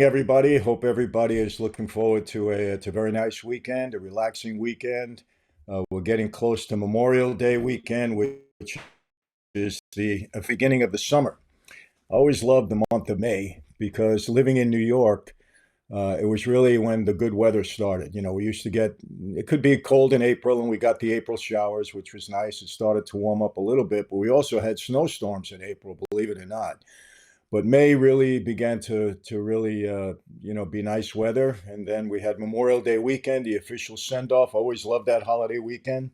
Everybody. Hope everybody is looking forward to a very nice weekend, a relaxing weekend. We're getting close to Memorial Day weekend, which is the beginning of the summer. I always loved the month of May because living in New York, it was really when the good weather started. We used to get, it could be cold in April, and we got the April showers, which was nice. It started to warm up a little bit, but we also had snowstorms in April, believe it or not. But May really began to really be nice weather, and then we had Memorial Day weekend, the official send off. I always loved that holiday weekend.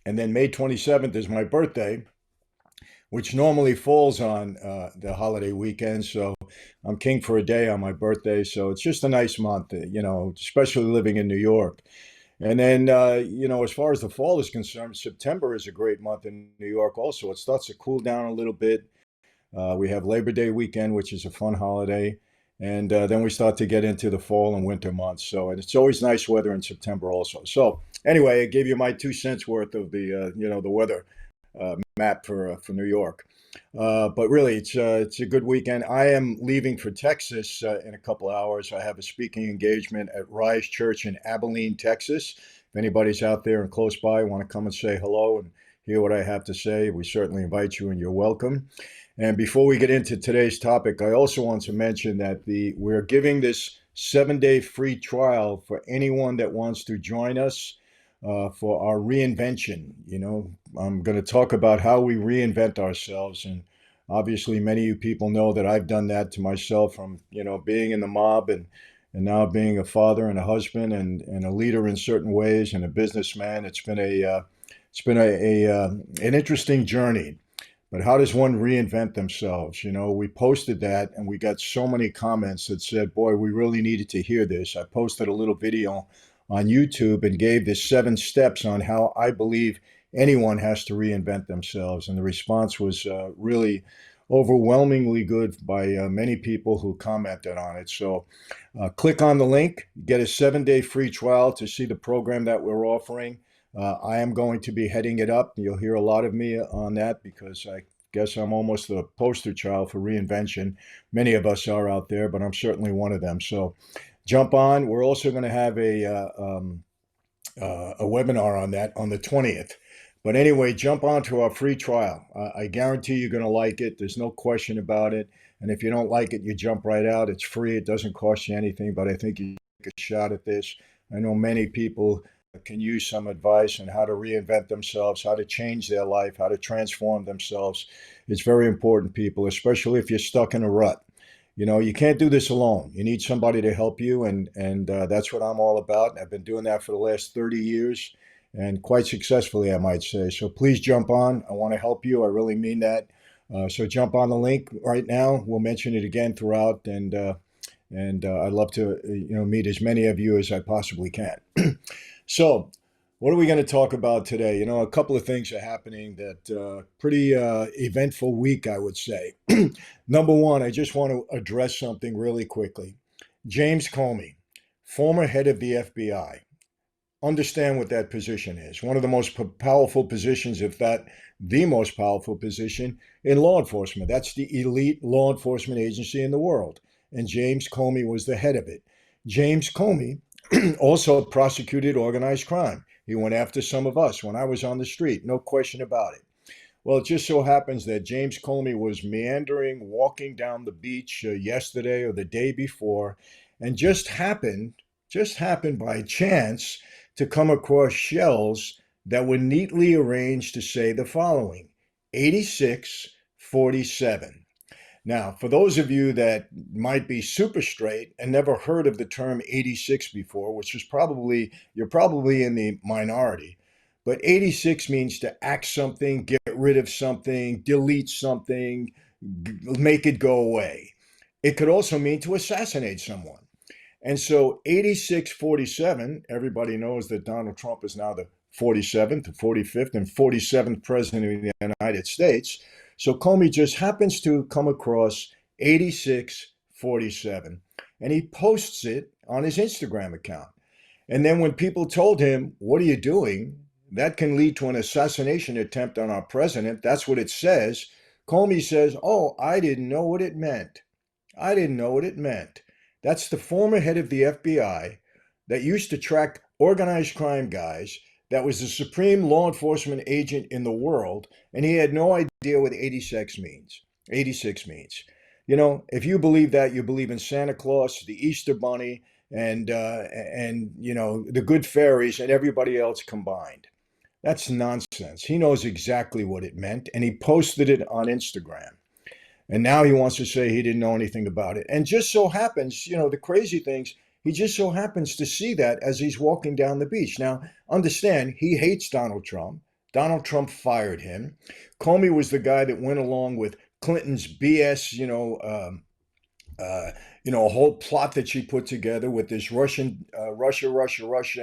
And then May 27th is my birthday, which normally falls on the holiday weekend. So I'm king for a day on my birthday. So it's just a nice month, especially living in New York. And then, as far as the fall is concerned, September is a great month in New York also. It starts to cool down a little bit. We have Labor Day weekend, which is a fun holiday. And then we start to get into the fall and winter months. So, and it's always nice weather in September also. So, anyway, I gave you my 2 cents worth of the weather map for New York. But really, it's a good weekend. I am leaving for Texas in a couple hours. I have a speaking engagement at Rise Church in Abilene, Texas. If anybody's out there and close by, want to come and say hello and hear what I have to say, we certainly invite you and you're welcome. And before we get into today's topic, I also want to mention that we're giving this 7-day free trial for anyone that wants to join us for our reinvention. I'm going to talk about how we reinvent ourselves. And obviously, many of you people know that I've done that to myself from, being in the mob and now being a father and a husband and a leader in certain ways and a businessman. It's been an interesting journey. But how does one reinvent themselves? We posted that and we got so many comments that said, boy, we really needed to hear this. I posted a little video on YouTube and gave the 7 steps on how I believe anyone has to reinvent themselves. And the response was really overwhelmingly good by many people who commented on it. So click on the link, get a 7-day free trial to see the program that we're offering. I am going to be heading it up. You'll hear a lot of me on that because I guess I'm almost the poster child for reinvention. Many of us are out there, but I'm certainly one of them. So jump on. We're also going to have a webinar on that on the 20th. But anyway, jump on to our free trial. I guarantee you're going to like it. There's no question about it. And if you don't like it, you jump right out. It's free. It doesn't cost you anything, but I think you take a shot at this. I know many people can use some advice on how to reinvent themselves, how to change their life, how to transform themselves. It's very important, people, especially if you're stuck in a rut. You can't do this alone. You need somebody to help you, and that's what I'm all about. I've been doing that for the last 30 years, and quite successfully, I might say. So please jump on. I want to help you. I really mean that. So jump on the link right now. We'll mention it again throughout, and I'd love to meet as many of you as I possibly can. So, what are we going to talk about today? A couple of things are happening that pretty eventful week, I would say. Number one, I just want to address something really quickly. James Comey, former head of the FBI. Understand what that position is. One of the most powerful positions, if not the most powerful position in law enforcement. That's the elite law enforcement agency in the world. And James Comey was the head of it. James Comey also prosecuted organized crime. He went after some of us when I was on the street, no question about it. Well, it just so happens that James Comey was meandering, walking down the beach yesterday or the day before, and just happened by chance to come across shells that were neatly arranged to say the following: 8647. Now, for those of you that might be super straight and never heard of the term 86 before, which is you're probably in the minority, but 86 means to axe something, get rid of something, delete something, make it go away. It could also mean to assassinate someone. And so 8647, everybody knows that Donald Trump is now the 47th, the 45th, and 47th president of the United States. So Comey just happens to come across 8647, and he posts it on his Instagram account. And then when people told him, what are you doing? That can lead to an assassination attempt on our president. That's what it says. Comey says, oh, I didn't know what it meant. I didn't know what it meant. That's the former head of the FBI that used to track organized crime guys, that was the supreme law enforcement agent in the world, and he had no idea what 86 means. 86 means. If you believe that, you believe in Santa Claus, the Easter Bunny, and the good fairies and everybody else combined. That's nonsense. He knows exactly what it meant, and he posted it on Instagram. And now he wants to say he didn't know anything about it. And just so happens, the crazy things, he just so happens to see that as he's walking down the beach. Now, understand, he hates Donald Trump. Donald Trump fired him. Comey was the guy that went along with Clinton's BS, uh, a whole plot that she put together with this Russia,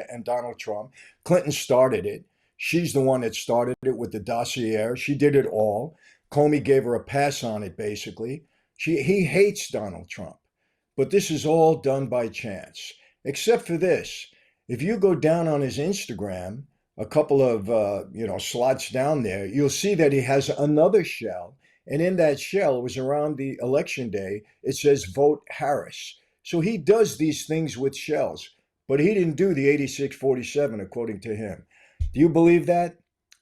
and Donald Trump. Clinton started it. She's the one that started it with the dossier. She did it all. Comey gave her a pass on it, basically. He hates Donald Trump. But this is all done by chance. Except for this. If you go down on his Instagram, a couple of slots down there, you'll see that he has another shell. And in that shell, it was around the election day, it says vote Harris. So he does these things with shells. But he didn't do the 8647, according to him. Do you believe that?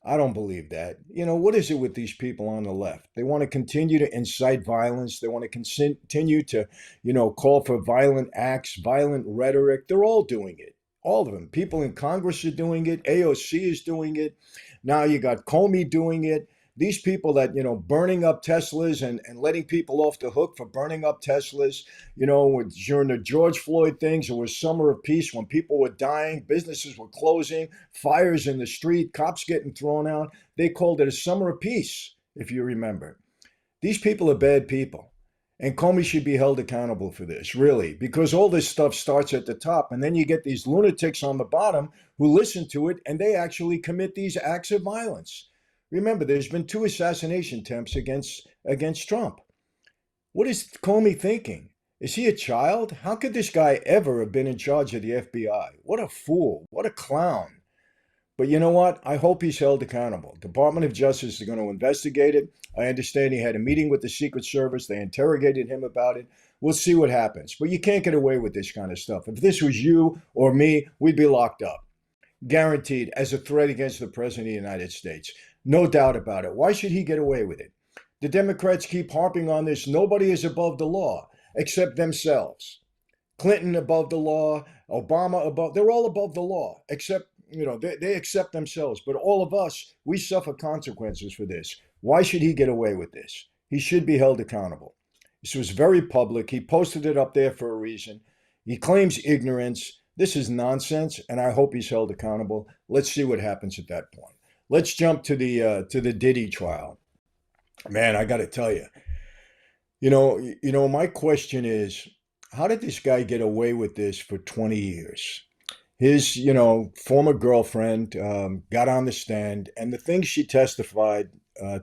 I don't believe that. What is it with these people on the left? They want to continue to incite violence. They want to continue to, call for violent acts, violent rhetoric. They're all doing it. All of them. People in Congress are doing it. AOC is doing it. Now you got Comey doing it. These people that, burning up Teslas and letting people off the hook for burning up Teslas, during the George Floyd things, it was summer of peace when people were dying, businesses were closing, fires in the street, cops getting thrown out. They called it a summer of peace, if you remember. These people are bad people. And Comey should be held accountable for this, really, because all this stuff starts at the top. And then you get these lunatics on the bottom who listen to it, and they actually commit these acts of violence. Remember, there's been 2 assassination attempts against Trump. What is Comey thinking? Is he a child? How could this guy ever have been in charge of the FBI? What a fool. What a clown. But you know what? I hope he's held accountable. Department of Justice is going to investigate it. I understand he had a meeting with the Secret Service. They interrogated him about it. We'll see what happens. But you can't get away with this kind of stuff. If this was you or me, we'd be locked up. Guaranteed, as a threat against the President of the United States. No doubt about it. Why should he get away with it? The Democrats keep harping on this. Nobody is above the law except themselves. Clinton above the law, Obama above, they're all above the law, except, they accept themselves. But all of us, we suffer consequences for this. Why should he get away with this? He should be held accountable. This was very public. He posted it up there for a reason. He claims ignorance. This is nonsense, and I hope he's held accountable. Let's see what happens at that point. Let's jump to the Diddy trial. Man, I got to tell you, my question is, how did this guy get away with this for 20 years? His, former girlfriend got on the stand, and the things she testified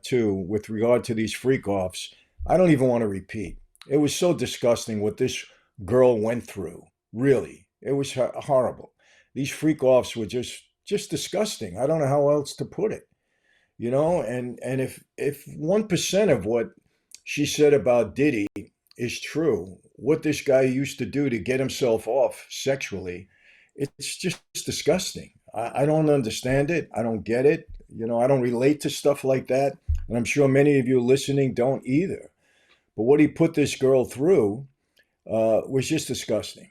to with regard to these freak-offs, I don't even want to repeat. It was so disgusting what this girl went through. Really, it was horrible. These freak-offs were just disgusting. I don't know how else to put it. And if 1% of what she said about Diddy is true, what this guy used to do to get himself off sexually, it's just disgusting. I don't understand it. I don't get it. I don't relate to stuff like that. And I'm sure many of you listening don't either. But what he put this girl through was just disgusting.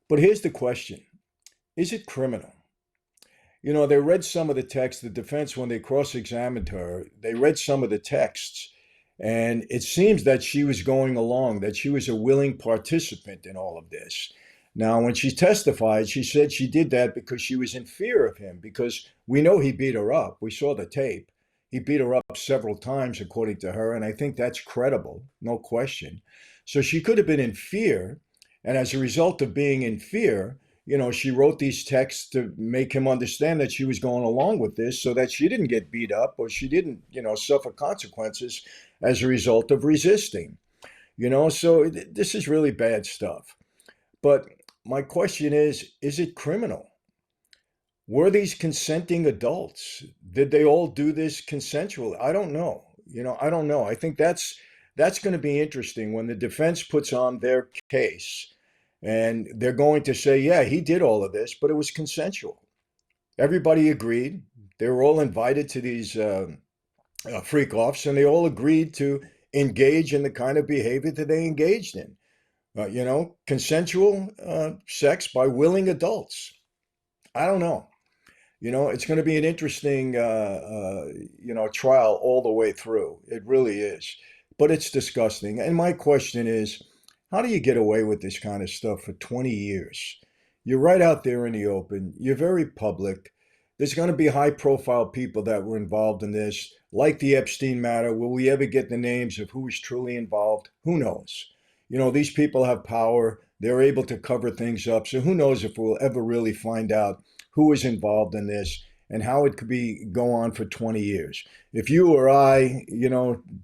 But here's the question. Is it criminal? They read some of the text, the defense, when they cross-examined her, they read some of the texts, and it seems that she was going along, that she was a willing participant in all of this. Now, when she testified, she said she did that because she was in fear of him, because we know he beat her up. We saw the tape. He beat her up several times, according to her, and I think that's credible, no question. So she could have been in fear, and as a result of being in fear, she wrote these texts to make him understand that she was going along with this so that she didn't get beat up or she didn't, suffer consequences as a result of resisting. So this is really bad stuff. But my question is it criminal? Were these consenting adults? Did they all do this consensually? I don't know. I don't know. I think that's going to be interesting when the defense puts on their case. And they're going to say, yeah, he did all of this, but it was consensual. Everybody agreed. They were all invited to these freak offs, and they all agreed to engage in the kind of behavior that they engaged in. Consensual sex by willing adults. I don't know. It's going to be an interesting, trial all the way through. It really is. But it's disgusting. And my question is, how do you get away with this kind of stuff for 20 years? You're right out there in the open. You're very public. There's going to be high profile people that were involved in this, like the Epstein matter. Will we ever get the names of who was truly involved? Who knows? These people have power. They're able to cover things up. So who knows if we'll ever really find out who is involved in this and how it could be go on for 20 years. If you or I,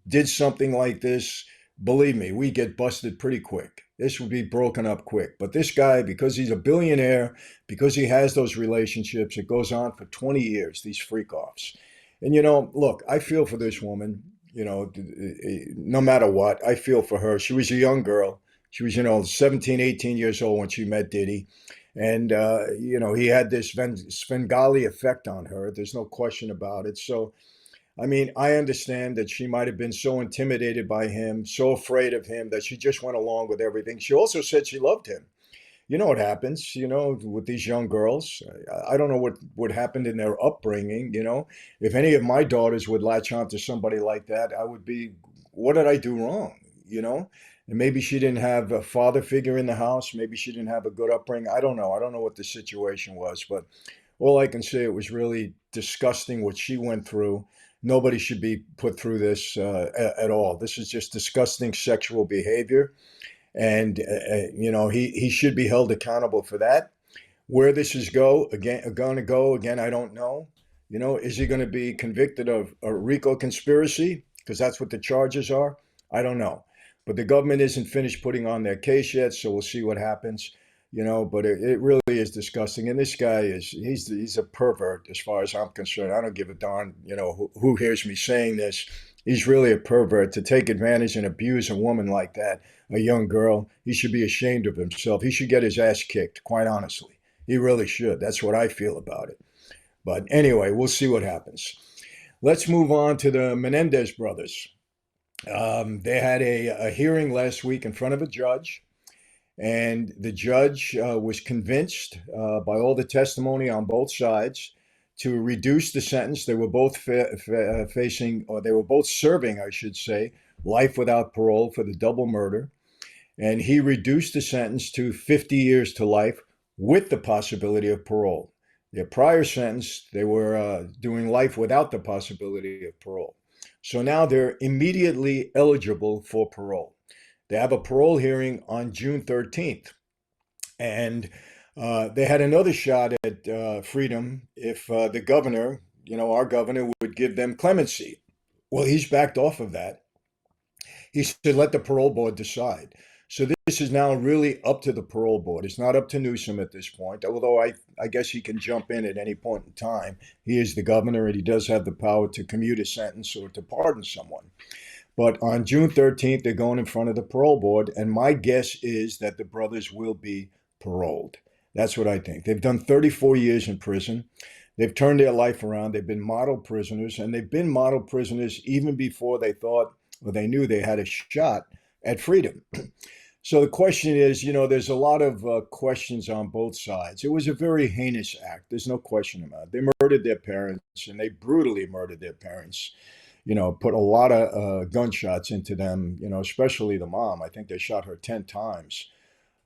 did something like this, believe me, we get busted pretty quick. This would be broken up quick. But this guy, because he's a billionaire, because he has those relationships, it goes on for 20 years, these freak offs. And, look, I feel for this woman, no matter what, I feel for her. She was a young girl. She was, 17, 18 years old when she met Diddy. And, he had this Svengali effect on her. There's no question about it. So, I mean, I understand that she might have been so intimidated by him, so afraid of him that she just went along with everything. She also said she loved him. You know what happens, with these young girls. I don't know what happened in their upbringing. If any of my daughters would latch on to somebody like that, I would be, what did I do wrong? And maybe she didn't have a father figure in the house. Maybe she didn't have a good upbringing. I don't know. I don't know what the situation was, but all I can say, it was really disgusting what she went through. Nobody should be put through this at all. This is just disgusting sexual behavior, and he should be held accountable for that. Where this is going to go again, I don't know. Is he going to be convicted of a RICO conspiracy? Because that's what the charges are. I don't know. But the government isn't finished putting on their case yet, so we'll see what happens. But it really is disgusting. And this guy he's a pervert as far as I'm concerned. I don't give a darn, who hears me saying this. He's really a pervert to take advantage and abuse a woman like that, a young girl. He should be ashamed of himself. He should get his ass kicked, quite honestly. He really should. That's what I feel about it. But anyway, we'll see what happens. Let's move on to the Menendez brothers. They had a hearing last week in front of a judge, and the judge was convinced by all the testimony on both sides to reduce the sentence. They were both facing, or they were both serving, I should say, life without parole for the double murder. And he reduced the sentence to 50 years to life with the possibility of parole. Their prior sentence, they were doing life without the possibility of parole. So now they're immediately eligible for parole. They have a parole hearing on June 13th. And they had another shot at freedom if the governor, our governor, would give them clemency. Well, he's backed off of that. He said, let the parole board decide. So this is now really up to the parole board. It's not up to Newsom at this point, although I guess he can jump in at any point in time. He is the governor, and he does have the power to commute a sentence or to pardon someone. But on June 13th, they're going in front of the parole board, and my guess is that the brothers will be paroled. That's what I think. They've done 34 years in prison. They've turned their life around. They've been model prisoners, and they've been model prisoners even before they thought or they knew they had a shot at freedom. So the question is, there's a lot of questions on both sides. It was a very heinous act. There's no question about it. They murdered their parents, and they brutally murdered their parents. Put a lot of gunshots into them, especially the mom. I think they shot her 10 times.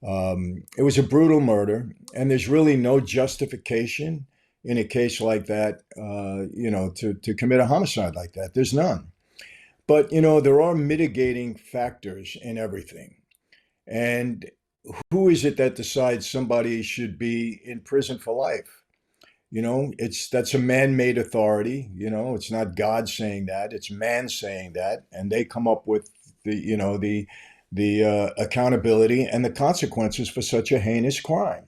It was a brutal murder, and there's really no justification in a case like that, to commit a homicide like that. There's none. But, there are mitigating factors in everything. And who is it that decides somebody should be in prison for life? That's a man-made authority. It's not God saying that; it's man saying that, and they come up with the accountability and the consequences for such a heinous crime.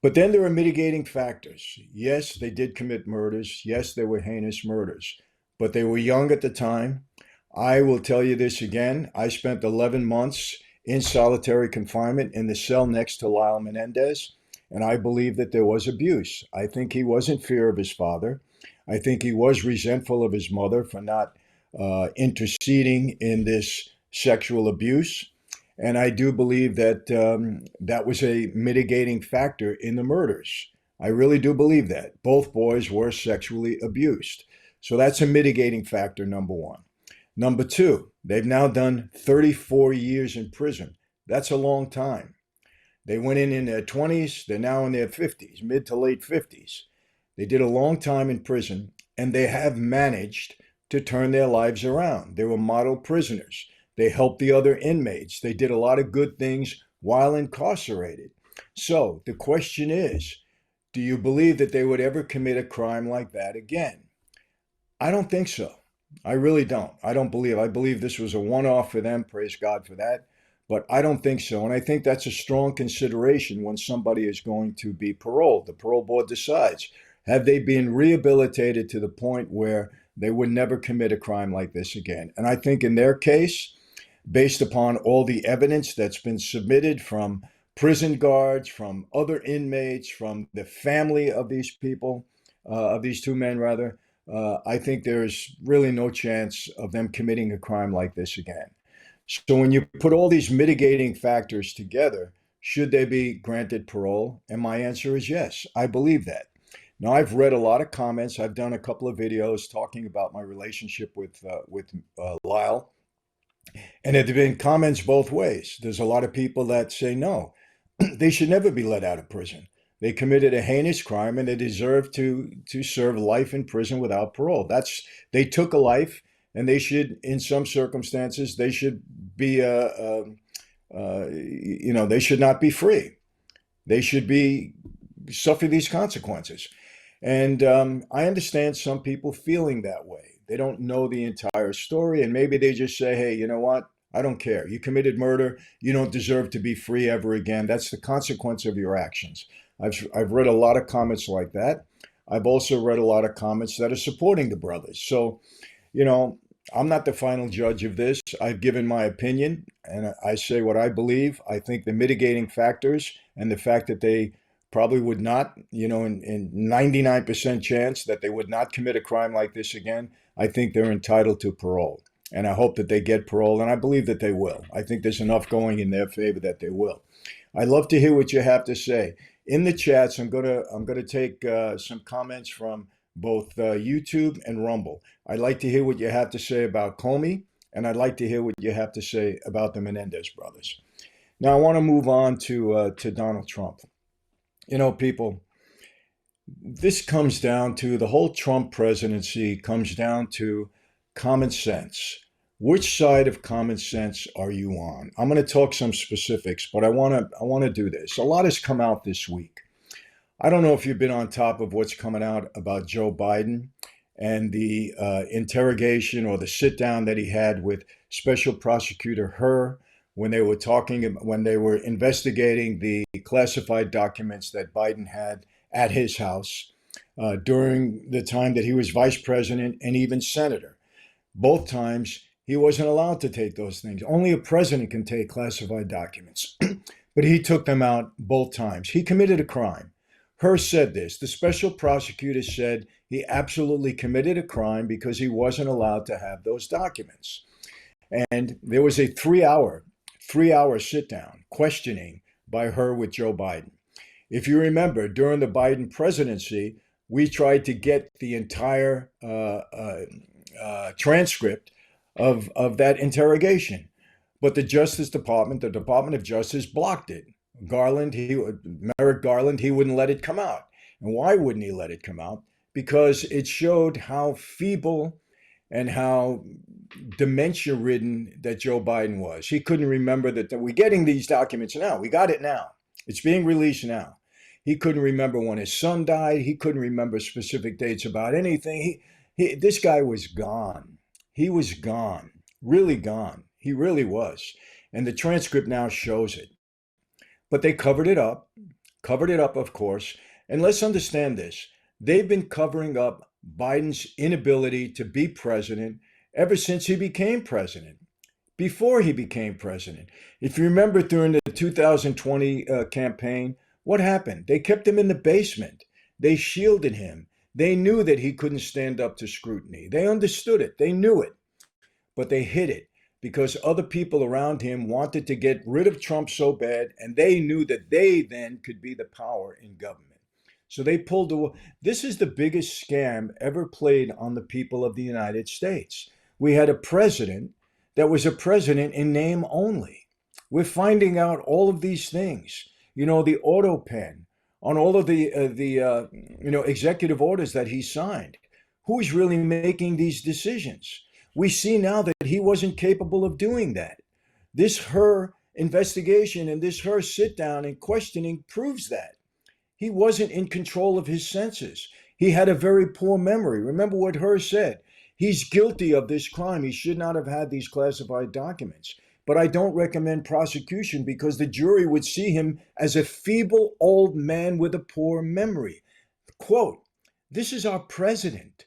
But then there are mitigating factors. Yes, they did commit murders. Yes, they were heinous murders, but they were young at the time. I will tell you this again. I spent 11 months in solitary confinement in the cell next to Lyle Menendez. And I believe that there was abuse. I think he was in fear of his father. I think he was resentful of his mother for not interceding in this sexual abuse. And I do believe that that was a mitigating factor in the murders. I really do believe that. Both boys were sexually abused. So that's a mitigating factor, number one. Number two, they've now done 34 years in prison. That's a long time. They went in their 20s, they're now in their 50s, mid to late 50s. They did a long time in prison, and they have managed to turn their lives around. They were model prisoners. They helped the other inmates. They did a lot of good things while incarcerated. So the question is, do you believe that they would ever commit a crime like that again? I don't think so. I really don't. I believe this was a one-off for them. Praise God for that. But I don't think so. And I think that's a strong consideration when somebody is going to be paroled. The parole board decides, have they been rehabilitated to the point where they would never commit a crime like this again? And I think in their case, based upon all the evidence that's been submitted from prison guards, from other inmates, from the family of these people, of these two men rather, I think there's really no chance of them committing a crime like this again. So when you put all these mitigating factors together, should they be granted parole? And my answer is yes, I believe that. Now, I've read a lot of comments. I've done a couple of videos talking about my relationship with Lyle. And there have been comments both ways. There's a lot of people that say no, they should never be let out of prison. They committed a heinous crime and they deserve to serve life in prison without parole. They took a life, and they should, in some circumstances, they should be they should not be free. They should be suffer these consequences. And I understand some people feeling that way. They don't know the entire story, and maybe they just say, hey, you know what? I don't care. You committed murder. You don't deserve to be free ever again. That's the consequence of your actions. I've read a lot of comments like that. I've also read a lot of comments that are supporting the brothers. So, I'm not the final judge of this. I've given my opinion, and I say what I believe. I think the mitigating factors and the fact that they probably would not, in 99% chance that they would not commit a crime like this again, I think they're entitled to parole. And I hope that they get parole, and I believe that they will. I think there's enough going in their favor that they will. I'd love to hear what you have to say. In the chats, I'm gonna take some comments from both YouTube and Rumble. I'd like to hear what you have to say about Comey, and I'd like to hear what you have to say about the Menendez brothers. Now, I want to move on to Donald Trump. People, this comes down to the whole Trump presidency comes down to common sense. Which side of common sense are you on? I'm going to talk some specifics, but I want to do this. A lot has come out this week. I don't know if you've been on top of what's coming out about Joe Biden and the interrogation or the sit down that he had with Special Prosecutor Hur when they were investigating the classified documents that Biden had at his house during the time that he was vice president and even senator. Both times, he wasn't allowed to take those things. Only a president can take classified documents. But he took them out both times. He committed a crime. Hur said this. The special prosecutor said he absolutely committed a crime because he wasn't allowed to have those documents. And there was a three-hour sit-down questioning by Hur with Joe Biden. If you remember, during the Biden presidency, we tried to get the entire transcript of that interrogation. But the Justice Department, the Department of Justice, blocked it. Merrick Garland, he wouldn't let it come out. And why wouldn't he let it come out? Because it showed how feeble and how dementia-ridden that Joe Biden was. He couldn't remember that we're getting these documents now. We got it now. It's being released now. He couldn't remember when his son died. He couldn't remember specific dates about anything. This guy was gone. He was gone, really gone. He really was. And the transcript now shows it. But they covered it up, of course. And let's understand this. They've been covering up Biden's inability to be president ever since he became president. before he became president. If you remember during the 2020 campaign, what happened? They kept him in the basement. They shielded him. They knew that he couldn't stand up to scrutiny. They understood it. They knew it, but they hid it because other people around him wanted to get rid of Trump so bad, and they knew that they then could be the power in government. So they pulled away. This is the biggest scam ever played on the people of the United States. We had a president that was a president in name only. We're finding out all of these things. You know, the auto pen on all of the executive orders that he signed. Who's really making these decisions? We see now that he wasn't capable of doing that. This her investigation and this her sit down and questioning proves that. He wasn't in control of his senses. He had a very poor memory. Remember what her said. He's guilty of this crime. He should not have had these classified documents. But I don't recommend prosecution because the jury would see him as a feeble old man with a poor memory. Quote, this is our president.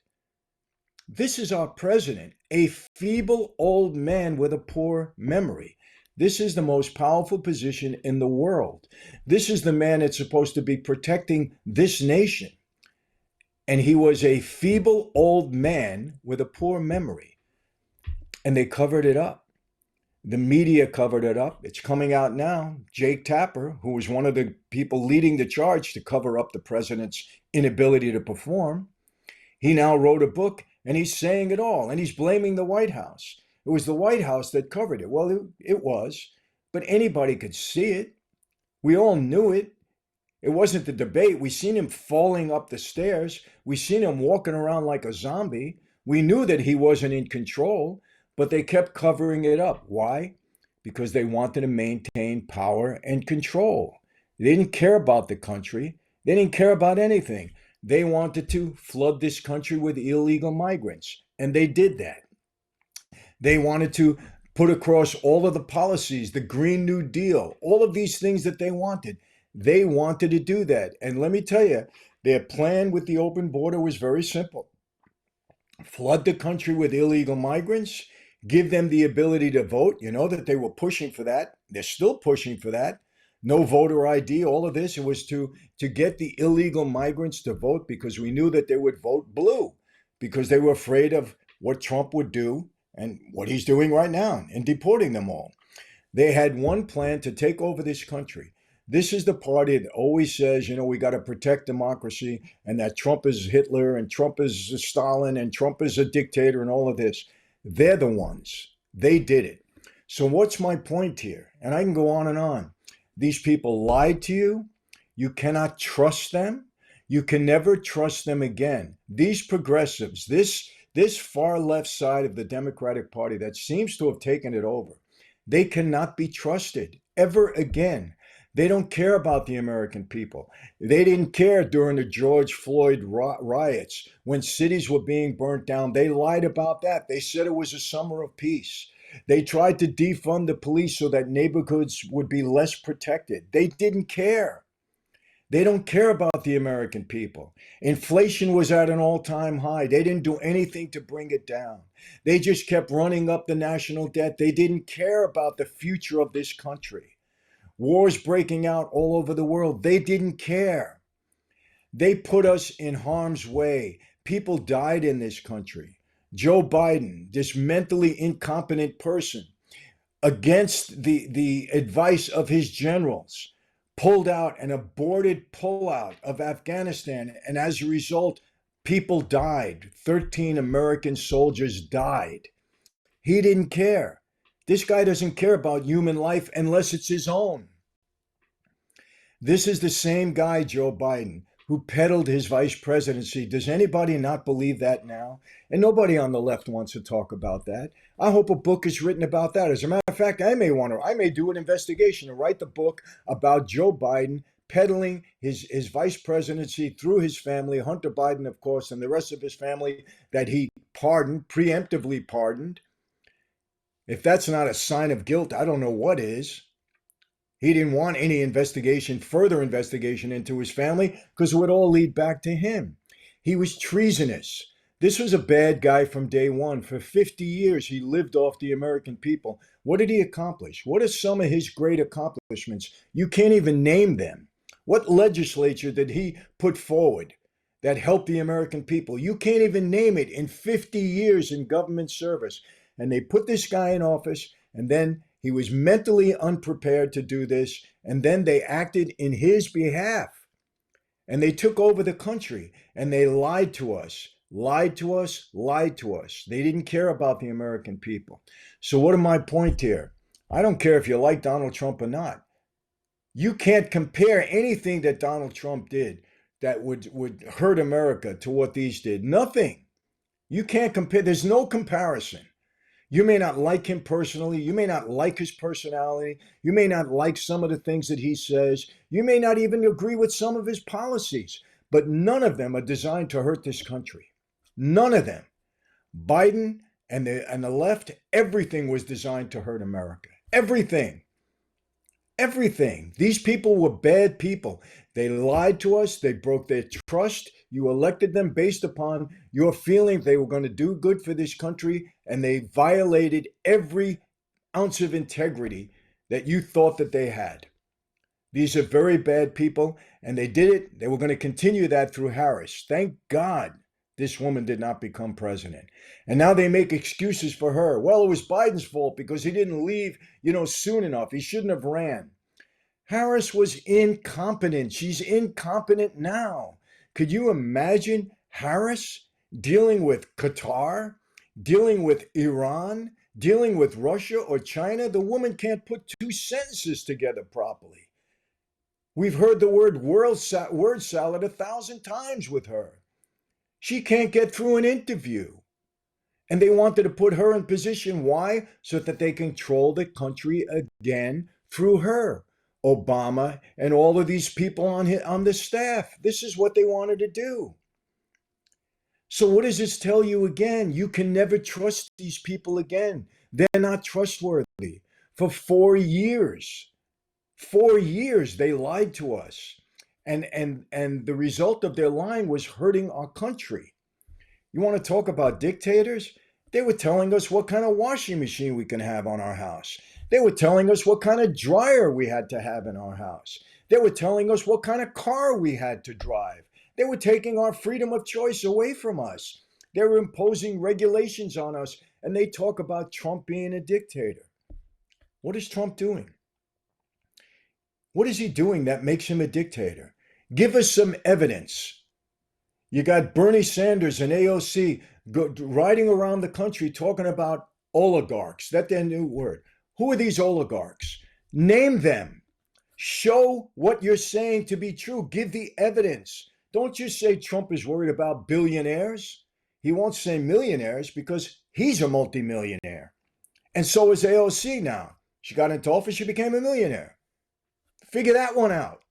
This is our president, a feeble old man with a poor memory. This is the most powerful position in the world. This is the man that's supposed to be protecting this nation. And he was a feeble old man with a poor memory. And they covered it up. The media covered it up. It's coming out now. Jake Tapper, who was one of the people leading the charge to cover up the president's inability to perform, he now wrote a book and he's saying it all. And he's blaming the White House. It was the White House that covered it. Well, it was, but anybody could see it. We all knew it. It wasn't the debate. We seen him falling up the stairs. We seen him walking around like a zombie. We knew that he wasn't in control, but they kept covering it up. Why? Because they wanted to maintain power and control. They didn't care about the country. They didn't care about anything. They wanted to flood this country with illegal migrants, and they did that. They wanted to put across all of the policies, the Green New Deal, all of these things that they wanted. They wanted to do that. And let me tell you, their plan with the open border was very simple. Flood the country with illegal migrants, give them the ability to vote. You know that they were pushing for that. They're still pushing for that. No voter ID, all of this. It was to get the illegal migrants to vote because we knew that they would vote blue because they were afraid of what Trump would do and what he's doing right now in deporting them all. They had one plan to take over this country. This is the party that always says, you know, we got to protect democracy and that Trump is Hitler and Trump is Stalin and Trump is a dictator and all of this. They're the ones. They did it. So what's my point here? And I can go on and on. These people lied to you. You cannot trust them. You can never trust them again. These progressives, this far left side of the Democratic Party that seems to have taken it over, they cannot be trusted ever again. They don't care about the American people. They didn't care during the George Floyd riots when cities were being burnt down. They lied about that. They said it was a summer of peace. They tried to defund the police so that neighborhoods would be less protected. They didn't care. They don't care about the American people. Inflation was at an all-time high. They didn't do anything to bring it down. They just kept running up the national debt. They didn't care about the future of this country. Wars breaking out all over the world. They didn't care. They put us in harm's way. People died in this country. Joe Biden, this mentally incompetent person, against the advice of his generals, pulled out an aborted pullout of Afghanistan. And as a result, people died. 13 American soldiers died. He didn't care. This guy doesn't care about human life unless it's his own. This is the same guy, Joe Biden, who peddled his vice presidency. Does anybody not believe that now? And nobody on the left wants to talk about that. I hope a book is written about that. As a matter of fact, I may do an investigation and write the book about Joe Biden peddling his vice presidency through his family, Hunter Biden, of course, and the rest of his family that he pardoned, preemptively pardoned. If that's not a sign of guilt, I don't know what is. He didn't want any further investigation into his family because it would all lead back to him. He was treasonous. This was a bad guy from day one. For 50 years, he lived off the American people. What did he accomplish? What are some of his great accomplishments? You can't even name them. What legislature did he put forward that helped the American people? You can't even name it in 50 years in government service. And they put this guy in office, and then he was mentally unprepared to do this, and then they acted in his behalf. And they took over the country and they lied to us, lied to us, lied to us. They didn't care about the American people. So, what are my point here? I don't care if you like Donald Trump or not. You can't compare anything that Donald Trump did that would hurt America to what these did. Nothing. You can't compare. There's no comparison. You may not like him personally. You may not like his personality. You may not like some of the things that he says. You may not even agree with some of his policies, but none of them are designed to hurt this country. None of them. Biden and the left, everything was designed to hurt America. Everything. Everything. These people were bad people. They lied to us. They broke their trust. You elected them based upon your feeling they were going to do good for this country, and they violated every ounce of integrity that you thought that they had. These are very bad people, and they did it. They were going to continue that through Harris. Thank God this woman did not become president. And now they make excuses for her. Well, it was Biden's fault because he didn't leave, soon enough. He shouldn't have ran. Harris was incompetent. She's incompetent now. Could you imagine Harris dealing with Qatar, dealing with Iran, dealing with Russia or China? The woman can't put two sentences together properly. We've heard the word word salad 1,000 times with her. She can't get through an interview. And they wanted to put her in position. Why? So that they control the country again through her. Obama and all of these people on the staff. This is what they wanted to do. So what does this tell you again? You can never trust these people again. They're not trustworthy. For 4 years, 4 years they lied to us. And the result of their lying was hurting our country. You want to talk about dictators? They were telling us what kind of washing machine we can have on our house. They were telling us what kind of dryer we had to have in our house. They were telling us what kind of car we had to drive. They were taking our freedom of choice away from us. They were imposing regulations on us, and they talk about Trump being a dictator. What is Trump doing? What is he doing that makes him a dictator? Give us some evidence. You got Bernie Sanders and AOC riding around the country talking about oligarchs. That's their new word. Who are these oligarchs? Name them. Show what you're saying to be true. Give the evidence. Don't just say Trump is worried about billionaires. He won't say millionaires because he's a multimillionaire. And so is AOC now. She got into office, she became a millionaire. Figure that one out.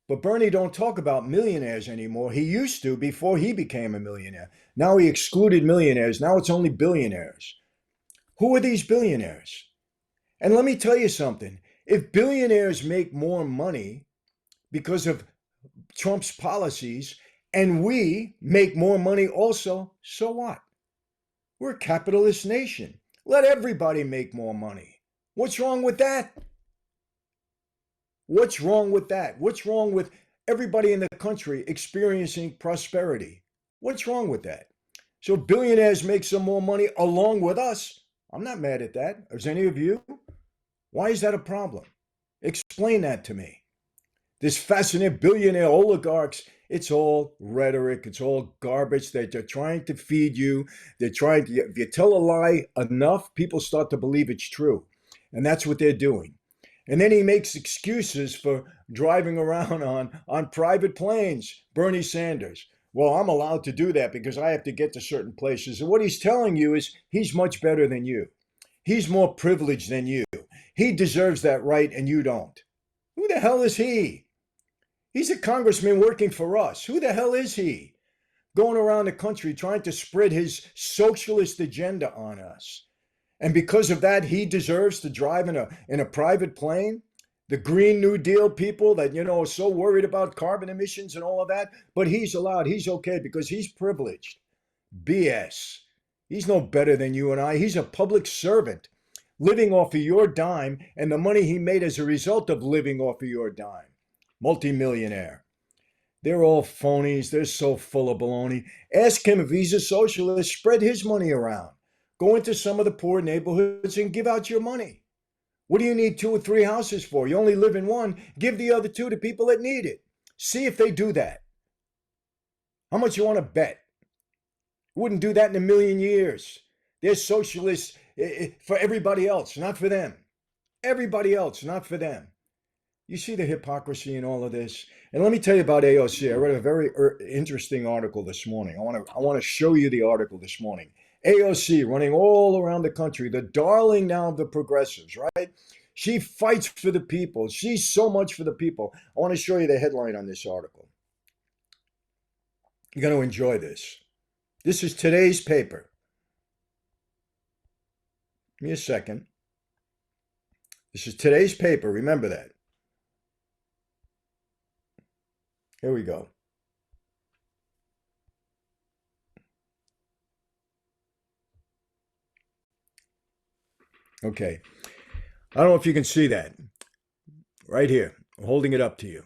But Bernie don't talk about millionaires anymore. He used to before he became a millionaire. Now he excluded millionaires. Now it's only billionaires. Who are these billionaires? And let me tell you something. If billionaires make more money because of Trump's policies and we make more money also, so what? We're a capitalist nation. Let everybody make more money. What's wrong with that? What's wrong with that? What's wrong with everybody in the country experiencing prosperity? What's wrong with that? So billionaires make some more money along with us. I'm not mad at that. Is any of you? Why is that a problem? Explain that to me. This fascinating billionaire oligarchs, it's all rhetoric. It's all garbage that they're trying to feed you. They're trying to, if you tell a lie enough, people start to believe it's true. And that's what they're doing. And then he makes excuses for driving around on private planes. Bernie Sanders. Well, I'm allowed to do that because I have to get to certain places. And what he's telling you is he's much better than you. He's more privileged than you. He deserves that right and you don't. Who the hell is he? He's a congressman working for us. Who the hell is he? Going around the country trying to spread his socialist agenda on us. And because of that, he deserves to drive in a private plane. The Green New Deal people that, are so worried about carbon emissions and all of that. But he's allowed. He's okay because he's privileged. BS. He's no better than you and I. He's a public servant living off of your dime and the money he made as a result of living off of your dime. Multimillionaire. They're all phonies. They're so full of baloney. Ask him if he's a socialist. Spread his money around. Go into some of the poor neighborhoods and give out your money. What do you need 2 or 3 houses for? You only live in one. Give the other 2 to people that need it. See if they do that. How much you want to bet? Wouldn't do that in a million years. They're socialists for everybody else, not for them. Everybody else, not for them. You see the hypocrisy in all of this? And let me tell you about AOC. I read a very interesting article this morning. I want to show you the article this morning. AOC running all around the country, the darling now of the progressives, right? She fights for the people. She's so much for the people. I want to show you the headline on this article. You're going to enjoy this. This is today's paper. Give me a second. This is today's paper. Remember that. Here we go. Okay. I don't know if you can see that. Right here. I'm holding it up to you.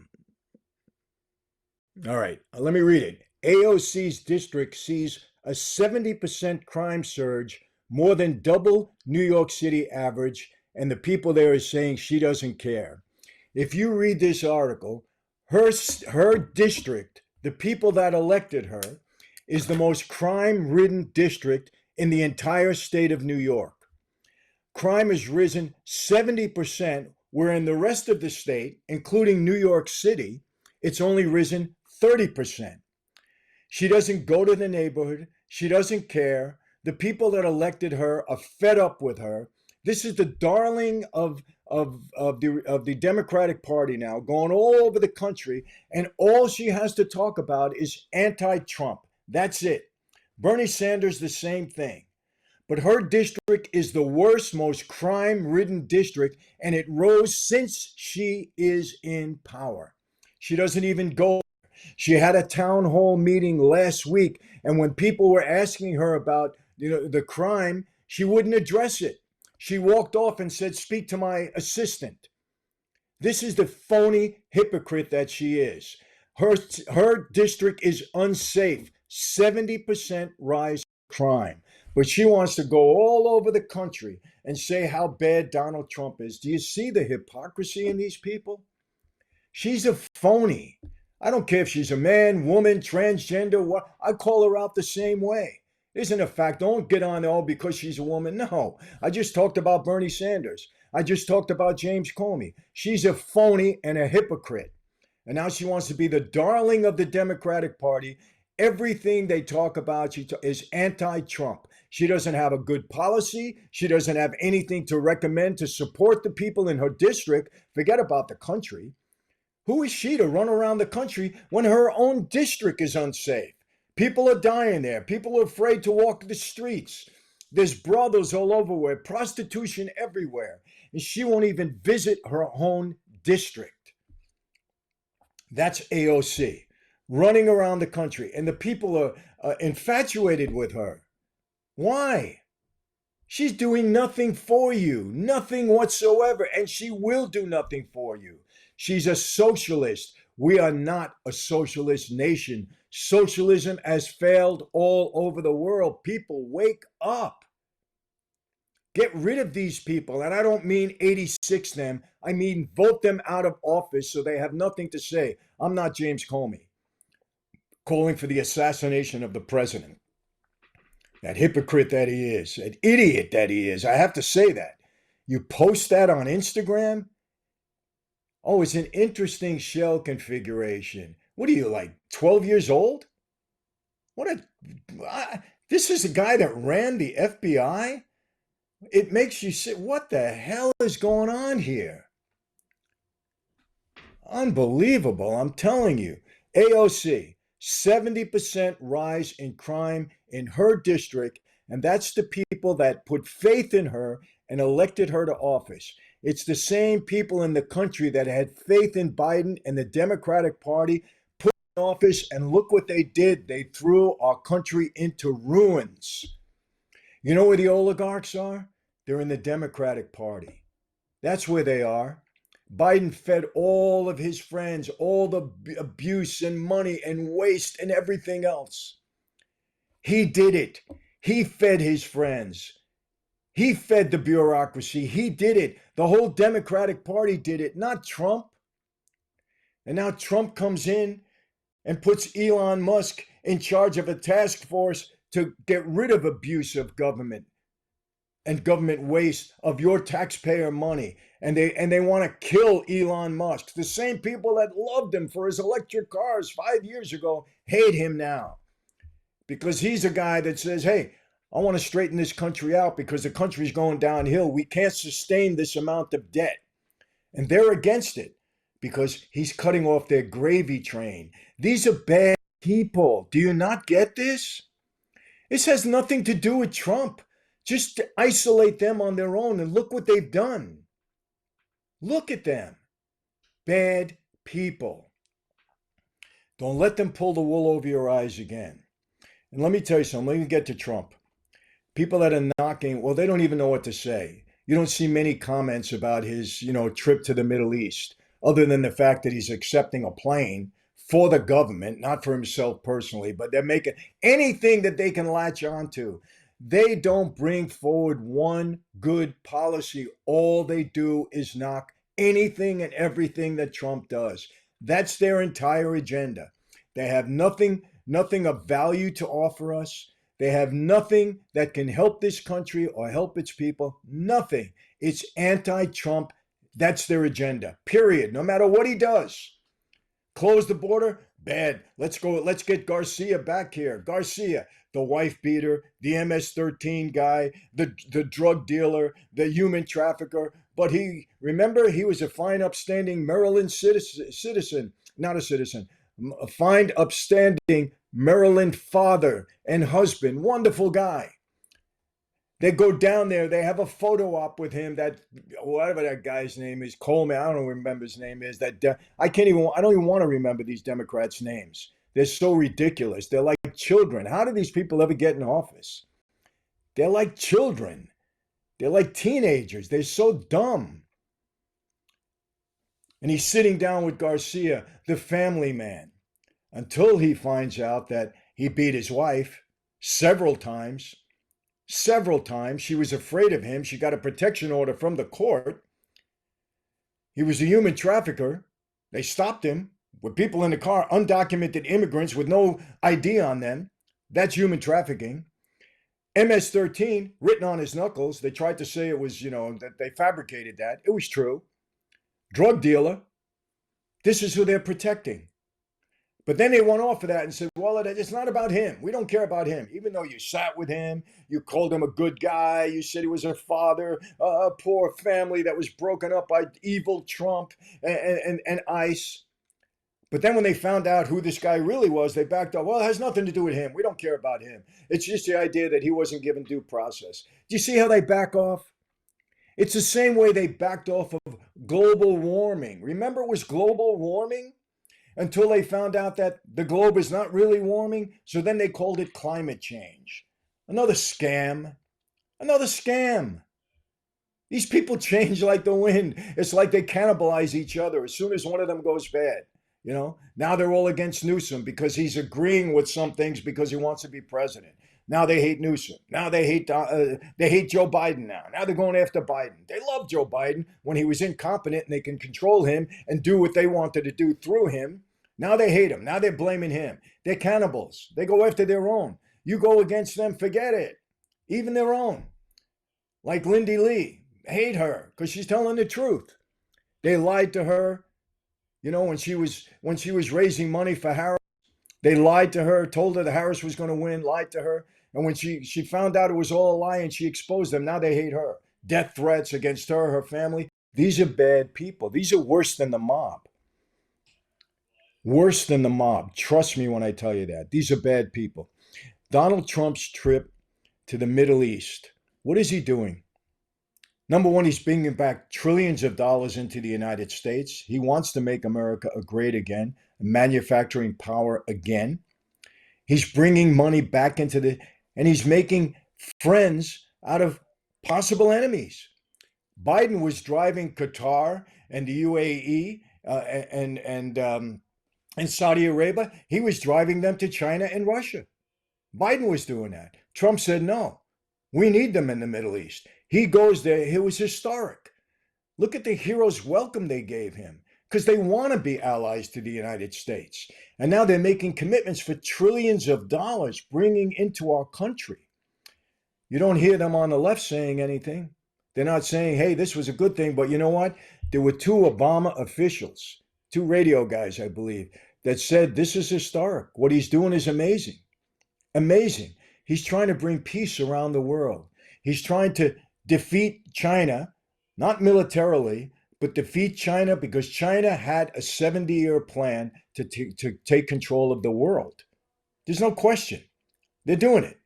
All right. Let me read it. AOC's district sees a 70% crime surge, more than double New York City average, and the people there are saying she doesn't care. If you read this article, her district, the people that elected her, is the most crime-ridden district in the entire state of New York. Crime has risen 70%, where in the rest of the state, including New York City, it's only risen 30%. She doesn't go to the neighborhood. She doesn't care. The people that elected her are fed up with her. This is the darling of the Democratic Party now, going all over the country, and all she has to talk about is anti-Trump. That's it. Bernie Sanders, the same thing. But her district is the worst, most crime-ridden district, and it rose since she is in power. She doesn't even go. She had a town hall meeting last week, and when people were asking her about the crime, she wouldn't address it. She walked off and said, "Speak to my assistant." This is the phony hypocrite that she is. Her district is unsafe. 70% rise in crime. But she wants to go all over the country and say how bad Donald Trump is. Do you see the hypocrisy in these people? She's a phony. I don't care if she's a man, woman, transgender, what. I call her out the same way. Isn't a fact. Don't get on, oh, because she's a woman. No, I just talked about Bernie Sanders. I just talked about James Comey. She's a phony and a hypocrite. And now she wants to be the darling of the Democratic Party. Everything they talk about is anti-Trump. She doesn't have a good policy. She doesn't have anything to recommend to support the people in her district. Forget about the country. Who is she to run around the country when her own district is unsafe? People are dying there. People are afraid to walk the streets. There's brothels all over, prostitution everywhere. And she won't even visit her own district. That's AOC running around the country. And the people are infatuated with her. Why? She's doing nothing for you, nothing whatsoever. And she will do nothing for you. She's a socialist. We are not a socialist nation. Socialism has failed all over the world. People, wake up. Get rid of these people. And I don't mean 86 them. I mean vote them out of office so they have nothing to say. I'm not James Comey calling for the assassination of the president. That hypocrite that he is, an idiot that he is. I have to say that. You post that on Instagram? Oh, it's an interesting shell configuration. What are you, like 12 years old? This is a guy that ran the FBI? It makes you say, what the hell is going on here? Unbelievable, I'm telling you. AOC, 70% rise in crime in her district, and that's the people that put faith in her and elected her to office. It's the same people in the country that had faith in Biden and the Democratic Party, put office, and look what they did. They threw our country into ruins. You know where the oligarchs are? They're in the Democratic Party. That's where they are. Biden fed all of his friends all the abuse and money and waste and everything else. He did it. He fed his friends. He fed the bureaucracy. He did it. The whole Democratic Party did it, not Trump. And now Trump comes in and puts Elon Musk in charge of a task force to get rid of abuse of government and government waste of your taxpayer money. And they want to kill Elon Musk. The same people that loved him for his electric cars 5 years ago hate him now, because he's a guy that says, hey, I want to straighten this country out because the country's going downhill. We can't sustain this amount of debt. And they're against it because he's cutting off their gravy train. These are bad people. Do you not get this? This has nothing to do with Trump. Just to isolate them on their own, and look what they've done. Look at them. Bad people. Don't let them pull the wool over your eyes again. And let me tell you something. Let me get to Trump. People that are knocking, well, they don't even know what to say. You don't see many comments about his, trip to the Middle East, other than the fact that he's accepting a plane for the government, not for himself personally, but they're making anything that they can latch onto. They don't bring forward one good policy. All they do is knock anything and everything that Trump does. That's their entire agenda. They have nothing of value to offer us. They have nothing that can help this country or help its people. Nothing. It's anti-Trump. That's their agenda, period. No matter what he does. Close the border? Bad. Let's go. Let's get Garcia back here. Garcia, the wife beater, the MS-13 guy, the drug dealer, the human trafficker. But he was a fine, upstanding Maryland citizen, not a citizen, a fine, upstanding Maryland father and husband. Wonderful guy. They go down there. They have a photo op with him. That whatever that guy's name is, Coleman. I don't remember his name is. I don't even want to remember these Democrats' names. They're so ridiculous. They're like children. How do these people ever get in office? They're like children. They're like teenagers. They're so dumb. And he's sitting down with Garcia, the family man, until he finds out that he beat his wife several times. Several times. She was afraid of him. She got a protection order from the court. He was a human trafficker. They stopped him with people in the car, undocumented immigrants with no ID on them. That's human trafficking. MS-13 written on his knuckles. They tried to say it was, that they fabricated that. It was true. Drug dealer. This is who they're protecting. But then they went off of that and said, well, it's not about him. We don't care about him. Even though you sat with him, you called him a good guy. You said he was a father, a poor family that was broken up by evil Trump and ICE. But then when they found out who this guy really was, they backed up. Well, it has nothing to do with him. We don't care about him. It's just the idea that he wasn't given due process. Do you see how they back off? It's the same way they backed off of global warming. Remember, it was global warming? Until they found out that the globe is not really warming. So then they called it climate change. Another scam. Another scam. These people change like the wind. It's like they cannibalize each other as soon as one of them goes bad. Now they're all against Newsom because he's agreeing with some things because he wants to be president. Now they hate Newsom. Now they hate Joe Biden now. Now they're going after Biden. They love Joe Biden when he was incompetent and they can control him and do what they wanted to do through him. Now they hate him. Now they're blaming him. They're cannibals. They go after their own. You go against them, forget it. Even their own. Like Lindy Lee. Hate her because she's telling the truth. They lied to her. When she was raising money for Harris, they lied to her, told her that Harris was going to win, lied to her. And when she found out it was all a lie and she exposed them, now they hate her. Death threats against her, her family. These are bad people. These are worse than the mob. Worse than the mob. Trust me when I tell you that. These are bad people. Donald Trump's trip to the Middle East. What is he doing? Number one, he's bringing back trillions of dollars into the United States. He wants to make America a great again, a manufacturing power again. He's bringing money back into and he's making friends out of possible enemies. Biden was driving Qatar and the UAE and Saudi Arabia. He was driving them to China and Russia. Biden was doing that. Trump said no. We need them in the Middle East. He goes there. It was historic. Look at the hero's welcome they gave him because they want to be allies to the United States. And now they're making commitments for trillions of dollars bringing into our country. You don't hear them on the left saying anything. They're not saying, hey, this was a good thing. But you know what? There were two Obama officials, two radio guys, I believe, that said this is historic. What he's doing is amazing. Amazing. He's trying to bring peace around the world. He's trying to defeat China, not militarily, but defeat China because China had a 70-year plan to take control of the world. There's no question. They're doing it.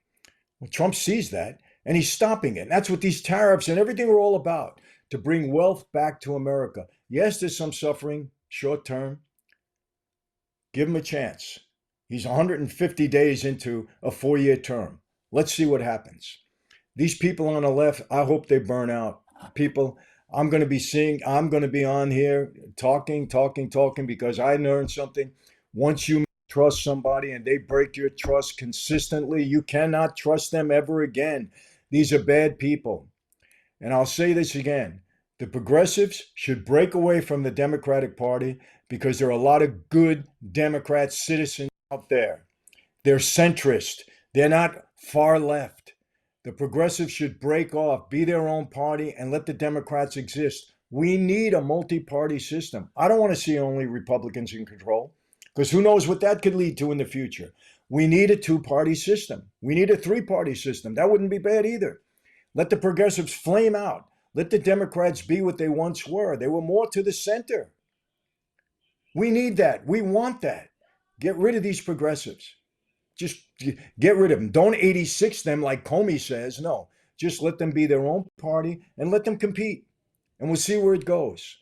Well, Trump sees that, and he's stopping it. And that's what these tariffs and everything are all about, to bring wealth back to America. Yes, there's some suffering, short term. Give him a chance. He's 150 days into a 4-year term. Let's see what happens. These people on the left, I hope they burn out. People, I'm going to be on here talking because I learned something. Once you trust somebody and they break your trust consistently, you cannot trust them ever again. These are bad people. And I'll say this again. The progressives should break away from the Democratic Party because there are a lot of good Democrat citizens out there. They're centrist. They're not far left. The progressives should break off, be their own party, and let the Democrats exist. We need a multi-party system. I don't want to see only Republicans in control because who knows what that could lead to in the future. We need a 2-party system. We need a 3-party system. That wouldn't be bad either. Let the progressives flame out. Let the Democrats be what they once were. They were more to the center. We need that. We want that. Get rid of these progressives. Just get rid of them. Don't 86 them like Comey says. No, just let them be their own party and let them compete. And we'll see where it goes.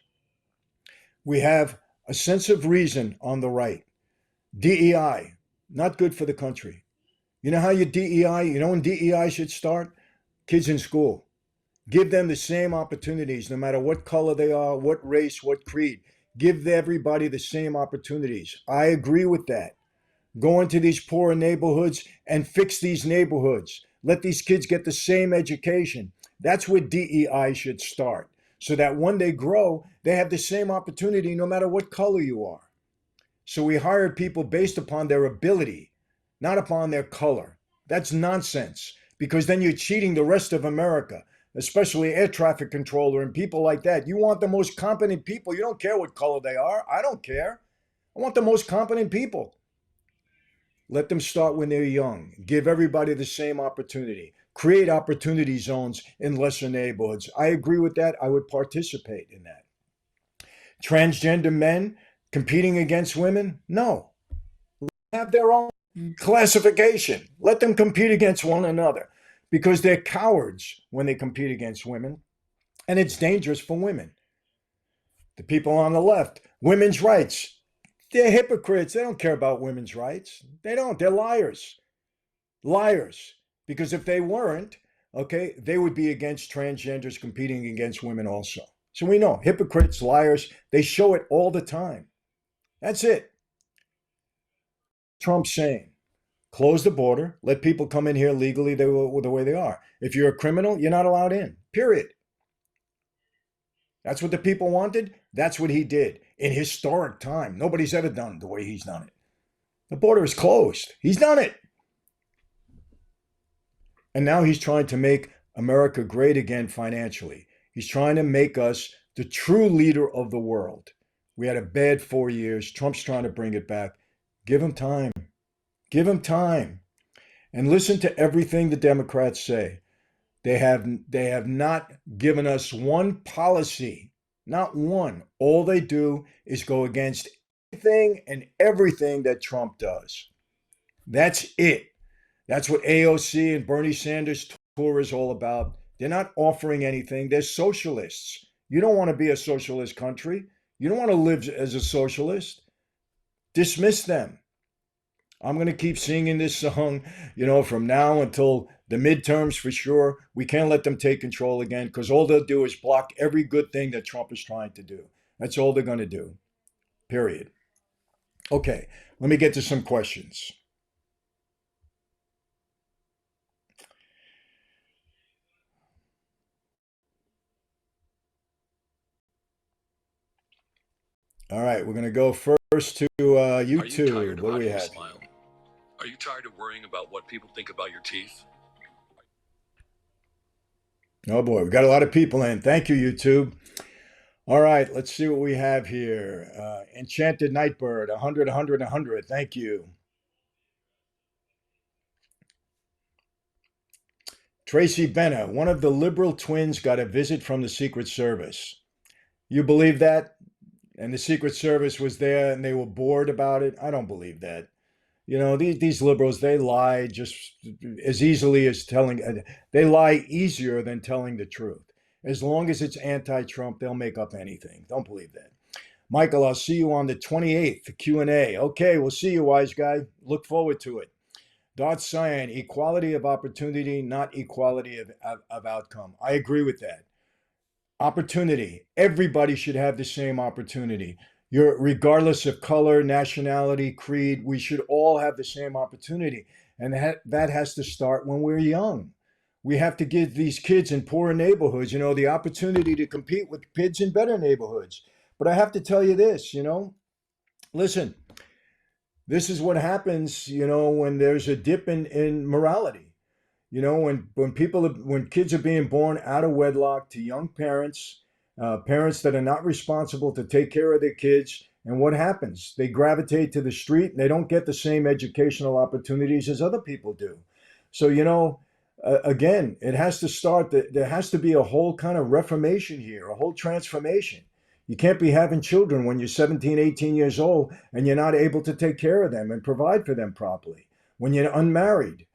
We have a sense of reason on the right. DEI, not good for the country. You know how you DEI, when DEI should start? Kids in school. Give them the same opportunities, no matter what color they are, what race, what creed. Give everybody the same opportunities. I agree with that. Go into these poor neighborhoods and fix these neighborhoods. Let these kids get the same education. That's where DEI should start, so that when they grow, they have the same opportunity no matter what color you are. So we hire people based upon their ability, not upon their color. That's nonsense, because then you're cheating the rest of America, especially air traffic controller and people like that. You want the most competent people. You don't care what color they are. I don't care. I want the most competent people. Let them start when they're young. Give everybody the same opportunity. Create opportunity zones in lesser neighborhoods. I agree with that. I would participate in that. Transgender men competing against women? No. Have their own classification. Let them compete against one another because they're cowards when they compete against women, and it's dangerous for women. The people on the left, women's rights. They're hypocrites. They don't care about women's rights. They don't. They're liars. Liars. Because if they weren't, okay, they would be against transgenders competing against women also. So we know hypocrites, liars, they show it all the time. That's it. Trump's saying, close the border, let people come in here legally the way they are. If you're a criminal, you're not allowed in, period. That's what the people wanted. That's what he did in historic time. Nobody's ever done it the way he's done it. The border is closed. He's done it. And now he's trying to make America great again financially. He's trying to make us the true leader of the world. We had a bad 4 years. Trump's trying to bring it back. Give him time. Give him time. And listen to everything the Democrats say. They have not given us one policy, not one. All they do is go against anything and everything that Trump does. That's it. That's what AOC and Bernie Sanders tour is all about. They're not offering anything. They're socialists. You don't want to be a socialist country. You don't want to live as a socialist. Dismiss them. I'm going to keep singing this song, from now until the midterms for sure. We can't let them take control again because all they'll do is block every good thing that Trump is trying to do. That's all they're going to do, period. Okay, let me get to some questions. All right, we're going to go first to YouTube. What do we have? Are you tired of worrying about what people think about your teeth? Oh boy, we got a lot of people in. Thank you, YouTube. All right, let's see what we have here. Enchanted Nightbird, 100, 100, 100. Thank you. Tracy Benna, one of the liberal twins got a visit from the Secret Service. You believe that? And the Secret Service was there and they were bored about it? I don't believe that. These liberals, they lie just as easily as they lie easier than telling the truth. As long as it's anti-Trump, they'll make up anything. Don't believe that. Michael, I'll see you on the 28th, the Q&A. Okay, we'll see you, wise guy. Look forward to it. Dot Cyan, equality of opportunity, not equality of outcome. I agree with that. Opportunity. Everybody should have the same opportunity. Regardless of color, nationality, creed, we should all have the same opportunity. And that has to start when we're young. We have to give these kids in poorer neighborhoods, the opportunity to compete with kids in better neighborhoods. But I have to tell you this, listen, this is what happens, when there's a dip in morality. When kids are being born out of wedlock to young parents, parents that are not responsible to take care of their kids, and what happens? They gravitate to the street and they don't get the same educational opportunities as other people do. So, again, it has to start, there has to be a whole kind of reformation here, a whole transformation. You can't be having children when you're 17, 18 years old and you're not able to take care of them and provide for them properly. When you're unmarried,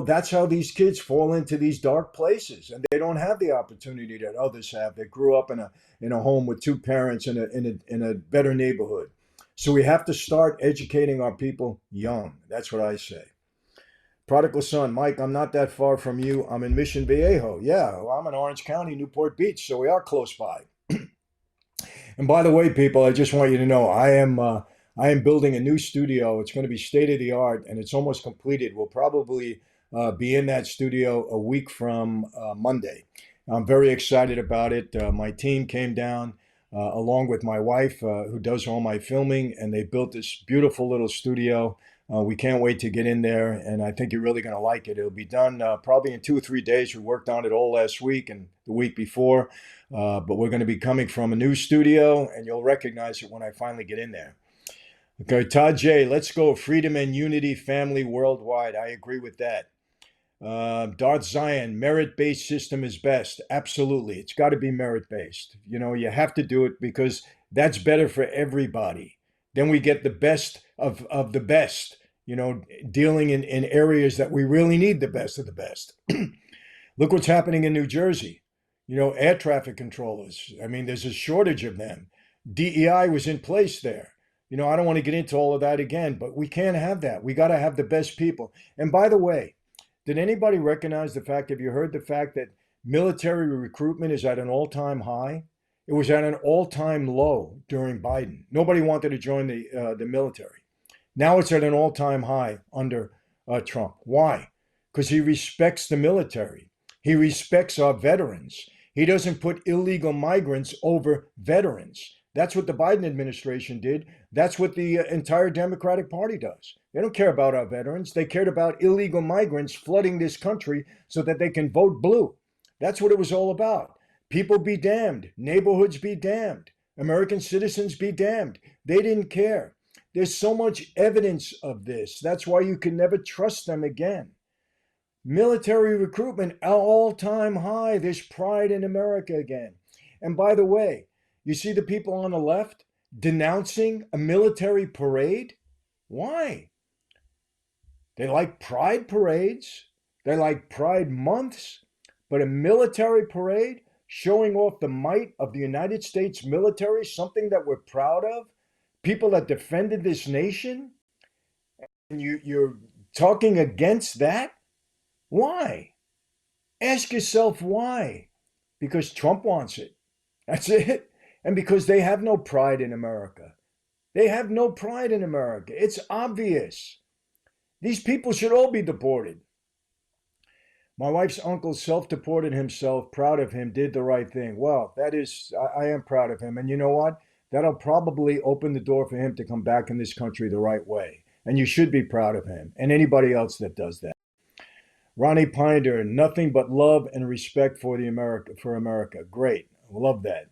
that's how these kids fall into these dark places, and they don't have the opportunity that others have that grew up in a home with two parents in a better neighborhood. So we have to start educating our people young. That's what I say. Prodigal son, Mike, I'm not that far from you. I'm in Mission Viejo. Yeah, well, I'm in Orange County, Newport Beach, so we are close by. And by the way, people, I just want you to know I am building a new studio. It's going to be state of the art, and it's almost completed. We'll probably be in that studio a week from Monday. I'm very excited about it. My team came down along with my wife, who does all my filming, and they built this beautiful little studio. We can't wait to get in there, and I think you're really going to like it. It'll be done probably in 2 or 3 days. We worked on it all last week and the week before, but we're going to be coming from a new studio, and you'll recognize it when I finally get in there. Okay, Todd J, let's go. Freedom and unity, family worldwide. I agree with that. Darth Zion, merit-based system is best. Absolutely. It's got to be merit-based. You have to do it because that's better for everybody. Then we get the best of the best, dealing in areas that we really need the best of the best. Look what's happening in New Jersey. Air traffic controllers. I mean, there's a shortage of them. DEI was in place there. I don't want to get into all of that again, but we can't have that. We got to have the best people. And by the way, did anybody recognize the fact, have you heard the fact that military recruitment is at an all-time high? It was at an all-time low during Biden. Nobody wanted to join the military. Now it's at an all-time high under Trump. Why? Because he respects the military. He respects our veterans. He doesn't put illegal migrants over veterans. That's what the Biden administration did. That's what the entire Democratic Party does. They don't care about our veterans. They cared about illegal migrants flooding this country so that they can vote blue. That's what it was all about. People be damned. Neighborhoods be damned. American citizens be damned. They didn't care. There's so much evidence of this. That's why you can never trust them again. Military recruitment, all-time high. There's pride in America again. And by the way, you see the people on the left denouncing a military parade? Why? They like pride parades. They like pride months. But a military parade showing off the might of the United States military, something that we're proud of, people that defended this nation, and you're talking against that? Why? Ask yourself why. Because Trump wants it. That's it. And because they have no pride in America. They have no pride in America. It's obvious. These people should all be deported. My wife's uncle self-deported himself, proud of him, did the right thing. Well, that is, I am proud of him. And you know what? That'll probably open the door for him to come back in this country the right way. And you should be proud of him and anybody else that does that. Ronnie Pinder, nothing but love and respect for America. Great. Love that.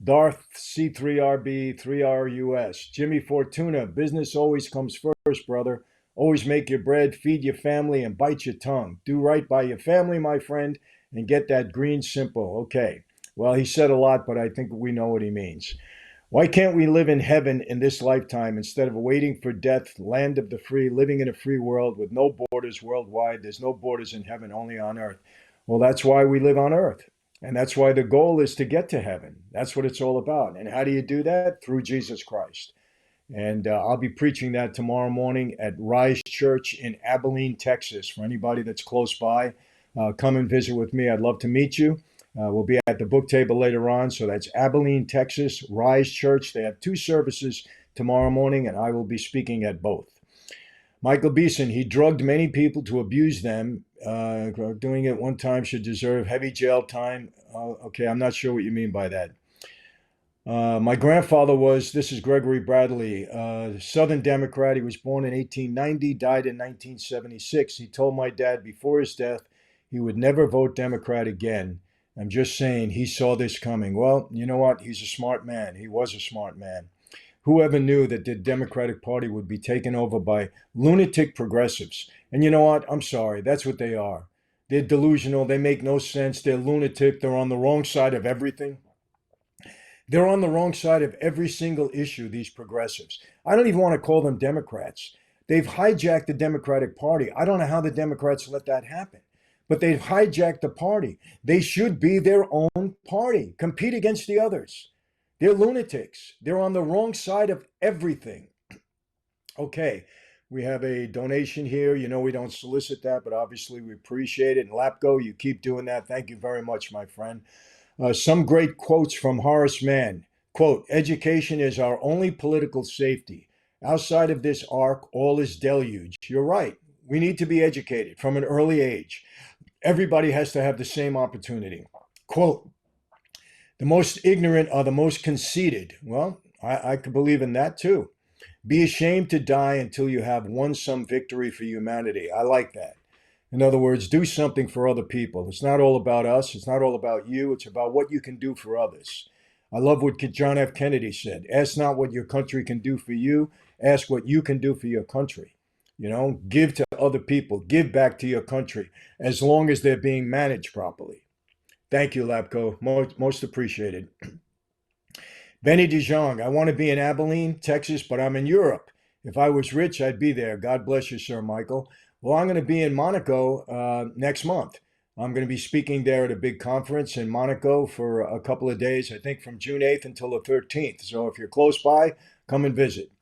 Darth C3RB 3RUS. Jimmy Fortuna, business always comes first, brother. Always make your bread, feed your family, and bite your tongue. Do right by your family, my friend, and get that green simple. Okay. Well, he said a lot, but I think we know what he means. Why can't we live in heaven in this lifetime instead of waiting for death, land of the free, living in a free world with no borders worldwide? There's no borders in heaven, only on earth. Well, that's why we live on earth. And that's why the goal is to get to heaven. That's what it's all about. And how do you do that? Through Jesus Christ. And I'll be preaching that tomorrow morning at Rise Church in Abilene, Texas. For anybody that's close by, come and visit with me. I'd love to meet you. We'll be at the book table later on. So that's Abilene, Texas, Rise Church. They have 2 services tomorrow morning, and I will be speaking at both. Michael Beeson, he drugged many people to abuse them. Doing it one time should deserve heavy jail time. Okay, I'm not sure what you mean by that. My grandfather was, this is Gregory Bradley, Southern Democrat. He was born in 1890, died in 1976. He told my dad before his death he would never vote Democrat again. I'm just saying he saw this coming. Well, you know what? He's a smart man. He was a smart man. Whoever knew that the Democratic Party would be taken over by lunatic progressives? And you know what? I'm sorry. That's what they are. They're delusional. They make no sense. They're lunatic. They're on the wrong side of everything. They're on the wrong side of every single issue, these progressives. I don't even want to call them Democrats. They've hijacked the Democratic Party. I don't know how the Democrats let that happen, but they've hijacked the party. They should be their own party, compete against the others. They're lunatics. They're on the wrong side of everything. Okay, we have a donation here. You know, we don't solicit that, but obviously we appreciate it. And Lapco, you keep doing that. Thank you very much, my friend. Some great quotes from Horace Mann. Quote, education is our only political safety. Outside of this ark, all is deluge. You're right. We need to be educated from an early age. Everybody has to have the same opportunity. Quote, the most ignorant are the most conceited. Well, I could believe in that too. Be ashamed to die until you have won some victory for humanity. I like that. In other words, do something for other people. It's not all about us. It's not all about you. It's about what you can do for others. I love what John F. Kennedy said. Ask not what your country can do for you. Ask what you can do for your country. You know, give to other people. Give back to your country as long as they're being managed properly. Thank you, Lapco. Most appreciated. Benny DeJong, I want to be in Abilene, Texas, but I'm in Europe. If I was rich, I'd be there. God bless you, Sir Michael. Well, I'm going to be in Monaco next month. I'm going to be speaking there at a big conference in Monaco for a couple of days, I think from June 8th until the 13th. So if you're close by, come and visit.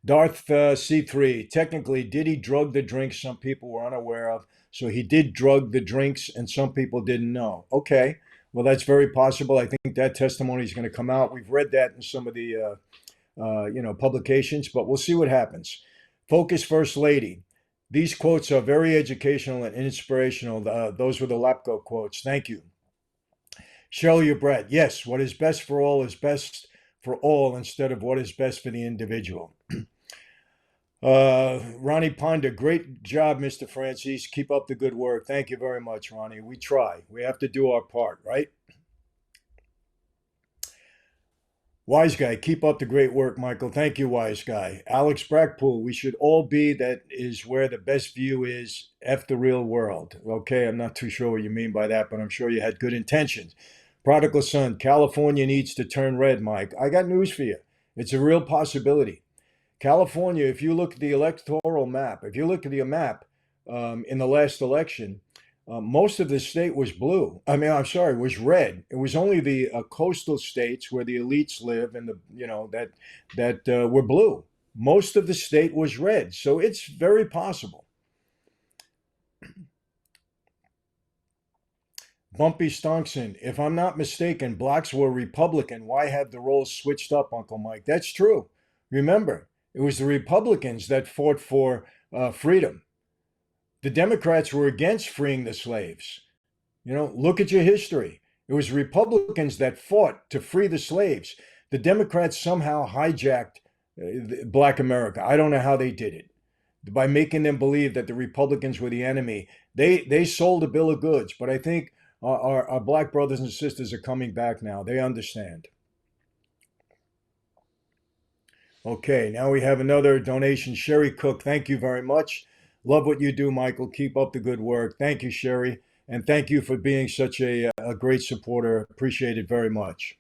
Darth C3, technically, Diddy drugged the drinks some people were unaware of. So he did drug the drinks and some people didn't know. Okay, well, that's very possible. I think that testimony is going to come out. We've read that in some of the publications, but we'll see what happens. Focus First Lady. These quotes are very educational and inspirational. Those were the Lapco quotes. Thank you. Shirley Brett. Yes, what is best for all is best for all instead of what is best for the individual. Ronnie Ponder, great job, Mr. Francis. Keep up the good work. Thank you very much, Ronnie. We try. We have to do our part, right? Wise Guy, keep up the great work, Michael. Thank you, Wise Guy. Alex Brackpool, we should all be. That is where the best view is. F the real world. Okay, I'm not too sure what you mean by that, but I'm sure you had good intentions. Prodigal Son, California needs to turn red, Mike. I got news for you. It's a real possibility. California, if you look at the electoral map, if you look at the map in the last election, most of the state was blue. I mean, I'm sorry, was red. It was only the coastal states where the elites live and the that were blue. Most of the state was red, so it's very possible. Bumpy Stonkson, if I'm not mistaken, blacks were Republican. Why have the roles switched up, Uncle Mike? That's true. Remember, it was the Republicans that fought for freedom. The Democrats were against freeing the slaves. Look at your history. It was Republicans that fought to free the slaves. The Democrats somehow hijacked Black America. I don't know how they did it. By making them believe that the Republicans were the enemy. They sold a bill of goods, but I think our black brothers and sisters are coming back now. They understand. Okay, now we have another donation. Sherry Cook, thank you very much. Love what you do, Michael. Keep up the good work. Thank you, Sherry. And thank you for being such a great supporter. Appreciate it very much.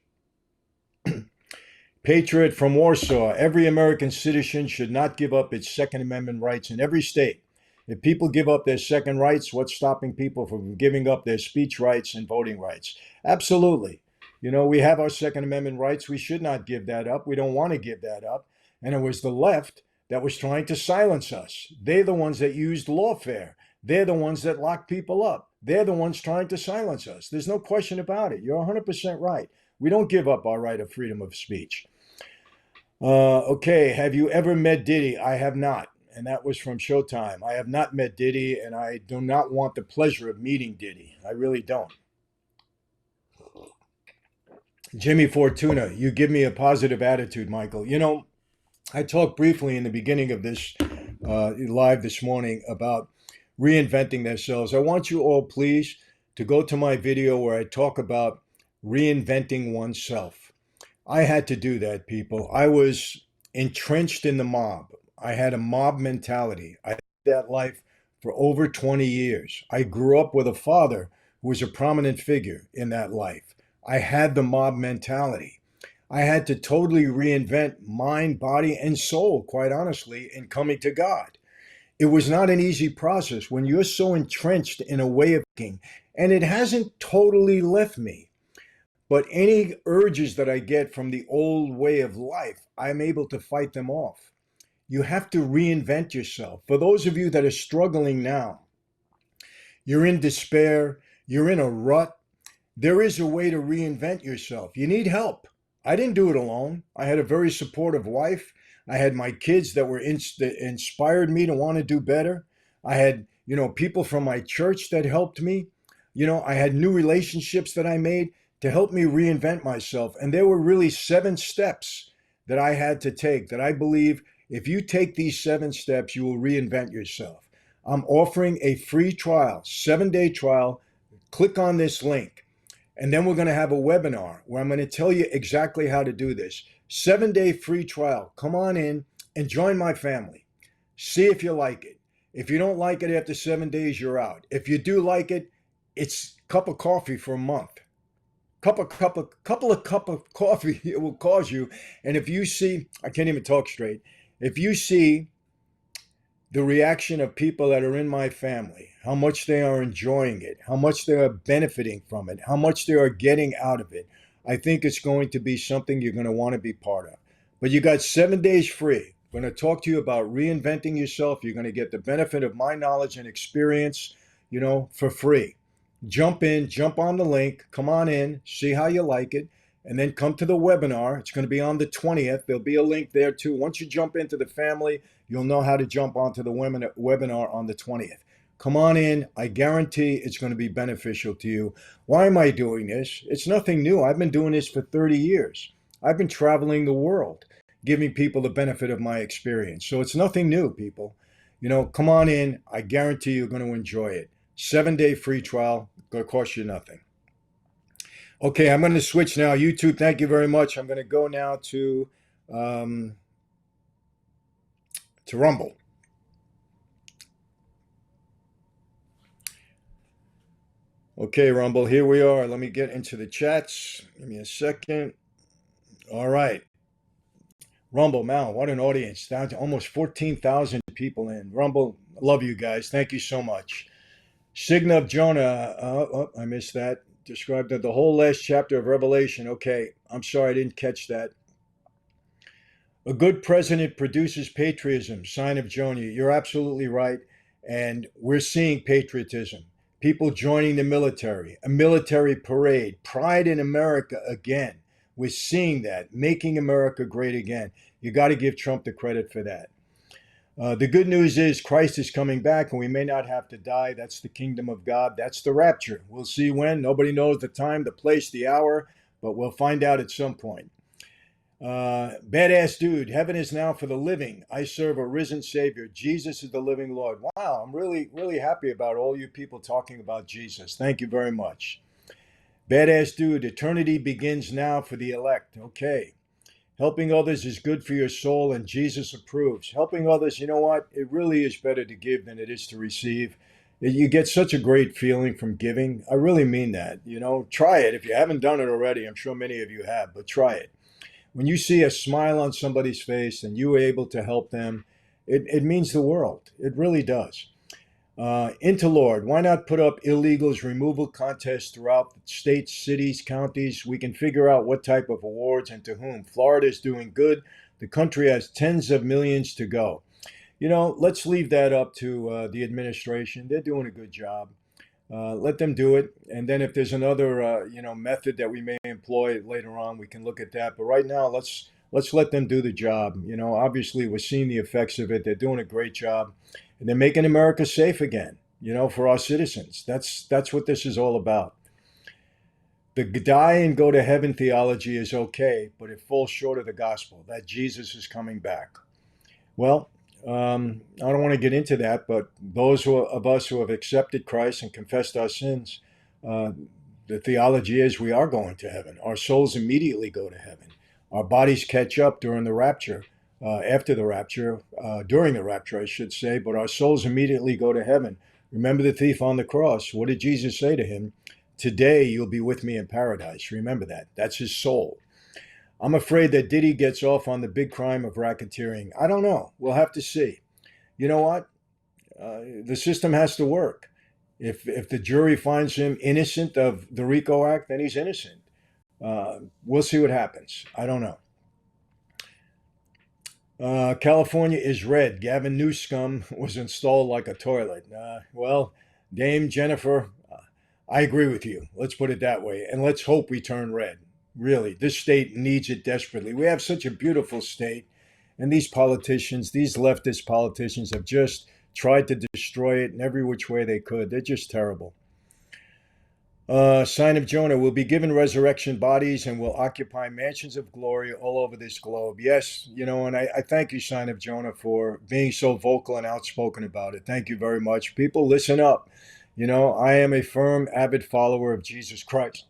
Patriot from Warsaw. Every American citizen should not give up its Second Amendment rights in every state. If people give up their second rights, what's stopping people from giving up their speech rights and voting rights? Absolutely. We have our Second Amendment rights. We should not give that up. We don't want to give that up. And it was the left that was trying to silence us. They're the ones that used lawfare. They're the ones that lock people up. They're the ones trying to silence us. There's no question about it. You're 100% right. We don't give up our right of freedom of speech. Okay, have you ever met Diddy? I have not. And that was from Showtime. I have not met Diddy, and I do not want the pleasure of meeting Diddy. I really don't. Jimmy Fortuna, you give me a positive attitude, Michael. I talked briefly in the beginning of this live this morning about reinventing themselves. I want you all, please, to go to my video where I talk about reinventing oneself. I had to do that, people. I was entrenched in the mob. I had a mob mentality. I had that life for over 20 years. I grew up with a father who was a prominent figure in that life. I had the mob mentality. I had to totally reinvent mind, body, and soul, quite honestly, in coming to God. It was not an easy process when you're so entrenched in a way of thinking, and it hasn't totally left me. But any urges that I get from the old way of life, I'm able to fight them off. You have to reinvent yourself. For those of you that are struggling now, you're in despair, you're in a rut, there is a way to reinvent yourself. You need help. I didn't do it alone. I had a very supportive wife. I had my kids that inspired me to want to do better. I had, people from my church that helped me. I had new relationships that I made to help me reinvent myself. And there were really 7 steps that I had to take that I believe if you take these 7 steps, you will reinvent yourself. I'm offering a free trial, 7-day trial. Click on this link. And then we're going to have a webinar where I'm going to tell you exactly how to do this. 7-day free trial. Come on in and join my family. See if you like it. If you don't like it after 7 days, you're out. If you do like it, it's a cup of coffee for a month. Couple of cup of coffee it will cause you. And if you see, I can't even talk straight. If you see the reaction of people that are in my family, how much they are enjoying it, how much they are benefiting from it, how much they are getting out of it, I think it's going to be something you're going to want to be part of. But you got 7 days free. I'm going to talk to you about reinventing yourself. You're going to get the benefit of my knowledge and experience, for free. Jump on the link, come on in, see how you like it, and then come to the webinar. It's going to be on the 20th. There'll be a link there too. Once you jump into the family, you'll know how to jump onto the webinar on the 20th. Come on in. I guarantee it's going to be beneficial to you. Why am I doing this? It's nothing new. I've been doing this for 30 years. I've been traveling the world, giving people the benefit of my experience. So it's nothing new, people. Come on in. I guarantee you're going to enjoy it. 7-day free trial, going to cost you nothing. Okay, I'm going to switch now. YouTube, thank you very much. I'm going to go now to Rumble. Okay, Rumble, here we are. Let me get into the chats. Give me a second. All right. Rumble, Mal, what an audience. Down to almost 14,000 people in. Rumble, love you guys. Thank you so much. Signa of Jonah. I missed that. Described the whole last chapter of Revelation. Okay, I'm sorry I didn't catch that. A good president produces patriotism. Sign of Jonah. You're absolutely right. And we're seeing patriotism. People joining the military, a military parade, pride in America again. We're seeing that, making America great again. You got to give Trump the credit for that. The good news is Christ is coming back and we may not have to die. That's the kingdom of God. That's the rapture. We'll see when. Nobody knows the time, the place, the hour, but we'll find out at some point. Badass dude, heaven is now for the living. I serve a risen Savior. Jesus is the living Lord. Wow, I'm really, really happy about all you people talking about Jesus. Thank you very much. Badass dude, eternity begins now for the elect. Okay. Helping others is good for your soul and Jesus approves. Helping others, you know what? It really is better to give than it is to receive. You get such a great feeling from giving. I really mean that. You know, try it. If you haven't done it already, I'm sure many of you have, but try it. When you see a smile on somebody's face and you were able to help them, it means the world. It really does. Interlord, why not put up illegals removal contests throughout the states, cities, counties? We can figure out what type of awards and to whom. Florida is doing good. The country has tens of millions to go. You know, let's leave that up to the administration. They're doing a good job. Let them do it, and then if there's another method that we may employ later on, we can look at that. But right now, let's let them do the job. You know, obviously we're seeing the effects of it. They're doing a great job, and they're making America safe again. You know, for our citizens. That's what this is all about. The die and go to heaven theology is okay, but it falls short of the gospel that Jesus is coming back. Well, I don't want to get into that, but those of us who have accepted Christ and confessed our sins, uh, the theology is we are going to heaven. Our souls immediately go to heaven. Our bodies catch up during the rapture, after the rapture, during the rapture, I should say, but our souls immediately go to heaven. Remember the thief on the cross. What did Jesus say to him? Today you'll be with me in paradise. Remember that. That's his soul. I'm afraid that Diddy gets off on the big crime of racketeering. I don't know. We'll have to see. You know what? The system has to work. If the jury finds him innocent of the RICO Act, then he's innocent. We'll see what happens. I don't know. California is red. Gavin Newsom was installed like a toilet. Well, Dame Jennifer, I agree with you. Let's put it that way. And let's hope we turn red. Really, this state needs it desperately. We have such a beautiful state, and these politicians, these leftist politicians, have just tried to destroy it in every which way they could. They're just terrible. Sign of Jonah will be given resurrection bodies and will occupy mansions of glory all over this globe. Yes, you know, and I thank you, Sign of Jonah, for being so vocal and outspoken about it. Thank you very much. People, listen up. You know, I am a firm, avid follower of Jesus Christ.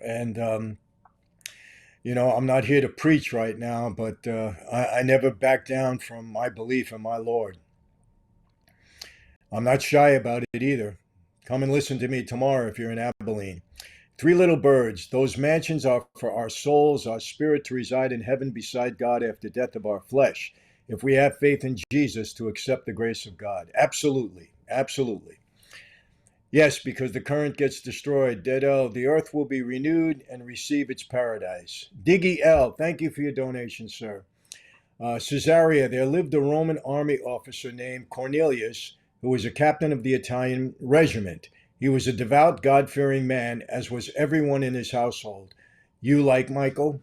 And, I'm not here to preach right now, but I never back down from my belief in my Lord. I'm not shy about it either. Come and listen to me tomorrow if you're in Abilene. Three little birds. Those mansions are for our souls, our spirit to reside in heaven beside God after death of our flesh. If we have faith in Jesus to accept the grace of God. Absolutely. Absolutely. Yes, because the current gets destroyed. Dead L. The earth will be renewed and receive its paradise. Diggy L. Thank you for your donation, sir. Caesarea, there lived a Roman army officer named Cornelius, who was a captain of the Italian regiment. He was a devout, God fearing man, as was everyone in his household. You like Michael?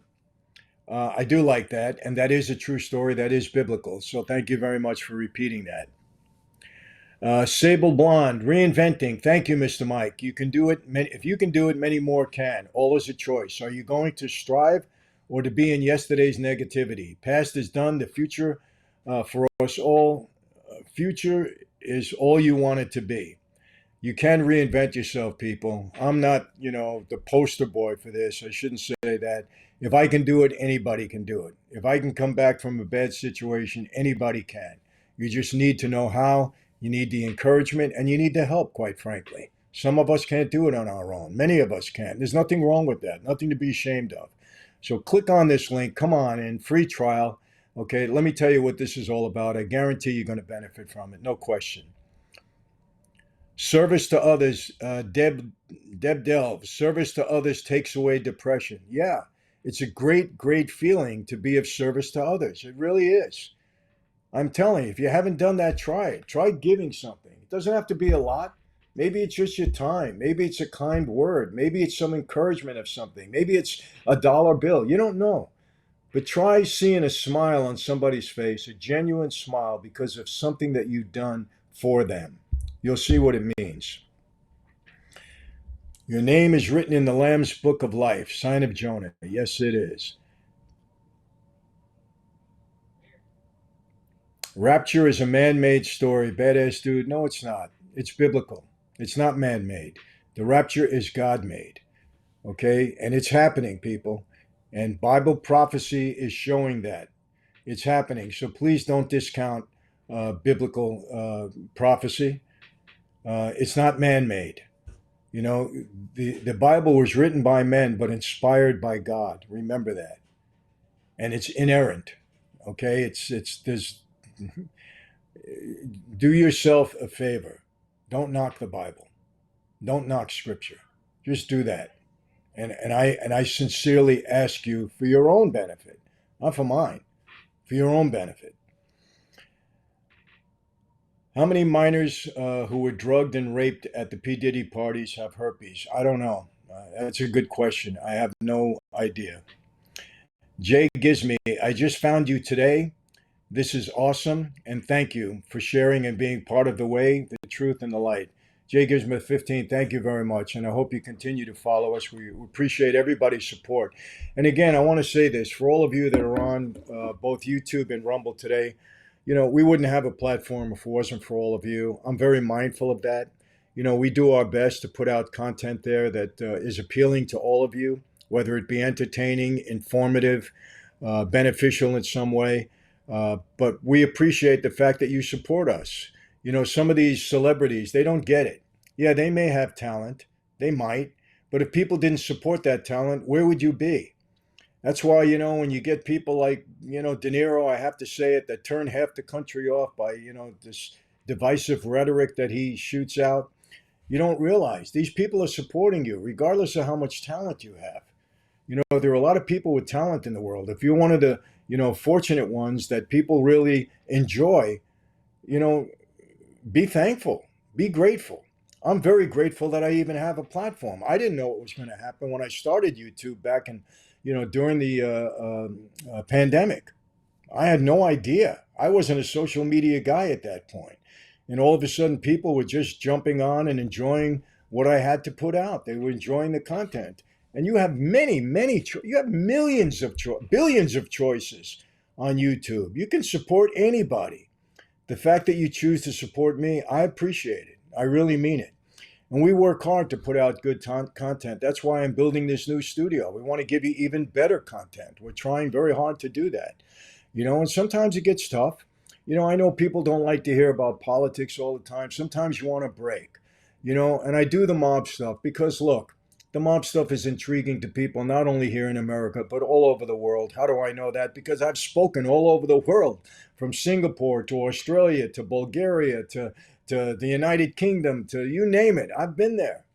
I do like that, and that is a true story. That is biblical. So thank you very much for repeating that. Sable Blonde, reinventing. Thank you, Mr. Mike. You can do it. If you can do it, many more can. All is a choice. Are you going to strive or to be in yesterday's negativity? Past is done. The future for us all, future is all you want it to be. You can reinvent yourself, people. I'm not, the poster boy for this. I shouldn't say that. If I can do it, anybody can do it. If I can come back from a bad situation, anybody can. You just need to know how. You need the encouragement and you need the help, quite frankly. Some of us can't do it on our own. Many of us can't. There's nothing wrong with that, nothing to be ashamed of. So click on this link. Come on in, free trial. Okay, let me tell you what this is all about. I guarantee you're going to benefit from it, no question. Service to others, Deb Delve, service to others takes away depression. Yeah, it's a great, great feeling to be of service to others. It really is. I'm telling you, if you haven't done that, try it. Try giving something. It doesn't have to be a lot. Maybe it's just your time. Maybe it's a kind word. Maybe it's some encouragement of something. Maybe it's a dollar bill. You don't know. But try seeing a smile on somebody's face, a genuine smile because of something that you've done for them. You'll see what it means. Your name is written in the Lamb's Book of Life, sign of Jonah. Yes, it is. Rapture is a man made story. Badass dude. No, it's not. It's biblical. It's not man made. The rapture is God made. Okay? And it's happening, people. And Bible prophecy is showing that it's happening. So please don't discount biblical prophecy. It's not man made. You know, the Bible was written by men, but inspired by God. Remember that. And it's inerrant. Okay? There's, do yourself a favor. Don't knock the Bible. Don't knock Scripture. Just do that. And I sincerely ask you for your own benefit, not for mine, for your own benefit. How many minors who were drugged and raped at the P. Diddy parties have herpes? I don't know. That's a good question. I have no idea. Jay Gizme, I just found you today. This is awesome, and thank you for sharing and being part of the way, the truth, and the light. Jay Gizme 15, thank you very much, and I hope you continue to follow us. We appreciate everybody's support. And again, I want to say this for all of you that are on both YouTube and Rumble today. You know, we wouldn't have a platform if it wasn't for all of you. I'm very mindful of that. You know, we do our best to put out content there that is appealing to all of you, whether it be entertaining, informative, beneficial in some way. But we appreciate the fact that you support us. You know, some of these celebrities, they don't get it. Yeah, they may have talent. They might. But if people didn't support that talent, where would you be? That's why, you know, when you get people like, you know, De Niro, I have to say it, that turn half the country off by, you know, this divisive rhetoric that he shoots out, you don't realize these people are supporting you regardless of how much talent you have. You know, there are a lot of people with talent in the world. If you're one of the, you know, fortunate ones that people really enjoy, you know, be thankful, be grateful. I'm very grateful that I even have a platform. I didn't know what was going to happen when I started YouTube back in, you know, during the pandemic. I had no idea. I wasn't a social media guy at that point. And all of a sudden, people were just jumping on and enjoying what I had to put out. They were enjoying the content. And you have you have billions of choices on YouTube. You can support anybody. The fact that you choose to support me, I appreciate it. I really mean it. And we work hard to put out good content. That's why I'm building this new studio. We want to give you even better content. We're trying very hard to do that. You know, and sometimes it gets tough. You know, I know people don't like to hear about politics all the time. Sometimes you want a break, you know, and I do the mob stuff because look, the mob stuff is intriguing to people, not only here in America, but all over the world. How do I know that? Because I've spoken all over the world, from Singapore to Australia to Bulgaria to the United Kingdom to you name it. I've been there.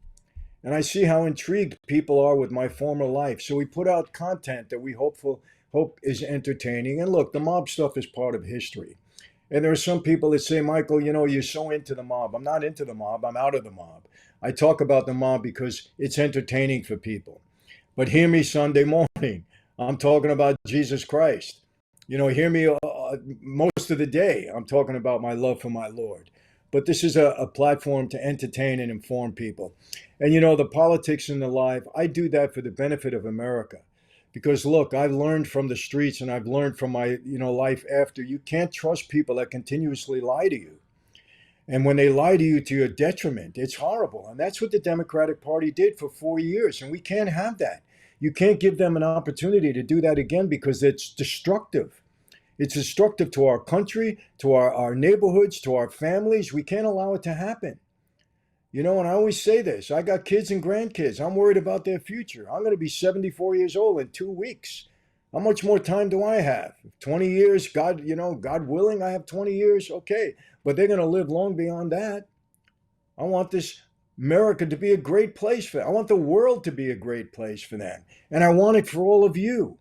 And I see how intrigued people are with my former life. So we put out content that we hope is entertaining. And look, the mob stuff is part of history. And there are some people that say, Michael, you know, you're so into the mob. I'm not into the mob. I'm out of the mob. I talk about the mob because it's entertaining for people. But hear me Sunday morning. I'm talking about Jesus Christ. You know, hear me most of the day. I'm talking about my love for my Lord. But this is a platform to entertain and inform people. And, you know, the politics and the life, I do that for the benefit of America. Because look, I've learned from the streets and I've learned from my, you know, life after. You can't trust people that continuously lie to you. And when they lie to you to your detriment, it's horrible. And that's what the Democratic Party did for 4 years. And we can't have that. You can't give them an opportunity to do that again because it's destructive. It's destructive to our country, to our neighborhoods, to our families. We can't allow it to happen. You know, and I always say this, I got kids and grandkids. I'm worried about their future. I'm going to be 74 years old in 2 weeks. How much more time do I have? 20 years, God willing, I have 20 years. Okay. But they're going to live long beyond that. I want this America to be a great place for them. I want the world to be a great place for them. And I want it for all of you.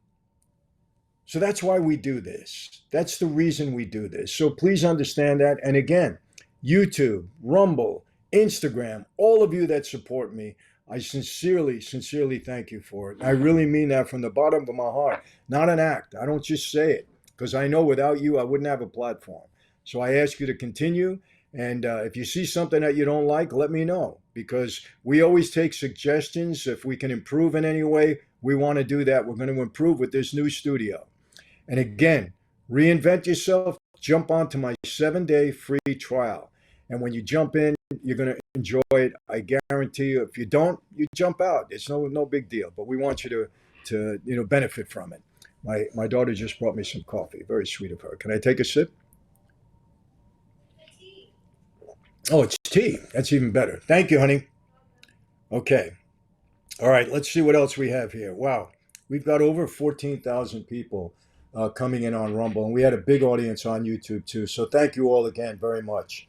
So that's why we do this. That's the reason we do this. So please understand that. And again, YouTube, Rumble, Instagram, all of you that support me, I sincerely, sincerely thank you for it. I really mean that from the bottom of my heart. Not an act. I don't just say it because I know without you, I wouldn't have a platform. So I ask you to continue. And if you see something that you don't like, let me know because we always take suggestions. If we can improve in any way, we want to do that. We're going to improve with this new studio. And again, reinvent yourself, jump onto my 7-day free trial. And when you jump in, you're going to enjoy it. I guarantee you. If you don't, you jump out. It's no big deal. But we want you to benefit from it. My daughter just brought me some coffee. Very sweet of her. Can I take a sip? Oh, it's tea. That's even better. Thank you, honey. Okay. All right. Let's see what else we have here. Wow. We've got over 14,000 people coming in on Rumble, and we had a big audience on YouTube too. So thank you all again very much.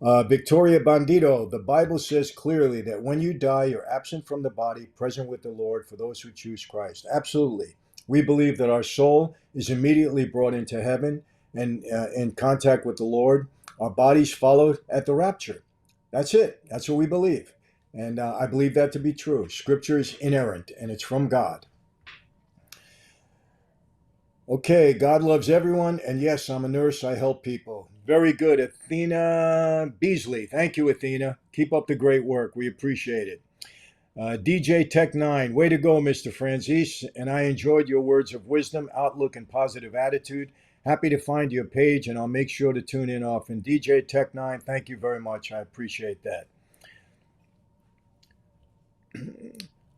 Victoria Bandito, the Bible says clearly that when you die, you're absent from the body, present with the Lord for those who choose Christ. Absolutely. We believe that our soul is immediately brought into heaven and in contact with the Lord. Our bodies followed at the rapture. That's it. That's what we believe. And I believe that to be true. Scripture is inerrant and it's from God. Okay, God loves everyone. And yes, I'm a nurse. I help people. Very good. Athena Beasley. Thank you, Athena. Keep up the great work. We appreciate it. DJ Tech 9. Way to go, Mr. Franzis. And I enjoyed your words of wisdom, outlook, and positive attitude. Happy to find your page, and I'll make sure to tune in often. DJ Tech 9, thank you very much. I appreciate that.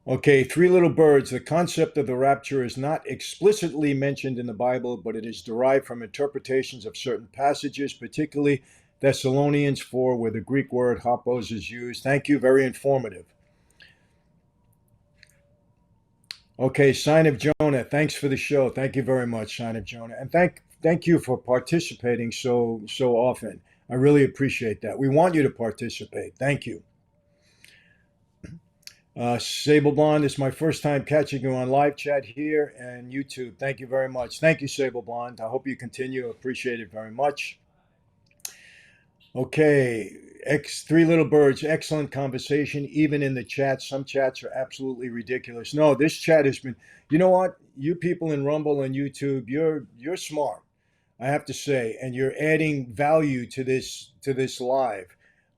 Okay, Three Little Birds. The concept of the rapture is not explicitly mentioned in the Bible, but it is derived from interpretations of certain passages, particularly Thessalonians 4, where the Greek word hopos is used. Thank you, very informative. Okay, Sign of Jonah. Thanks for the show. Thank you very much, Sign of Jonah. And thank you for participating so often. I really appreciate that. We want you to participate. Thank you. Sable Blonde, this is my first time catching you on live chat here and YouTube. Thank you very much. Thank you, Sable Blonde. I hope you continue. Appreciate it very much. Okay, Three Little Birds, excellent conversation, even in the chat. Some chats are absolutely ridiculous. No, this chat has been, you know what? You people in Rumble and YouTube, you're smart. I have to say, and you're adding value to this live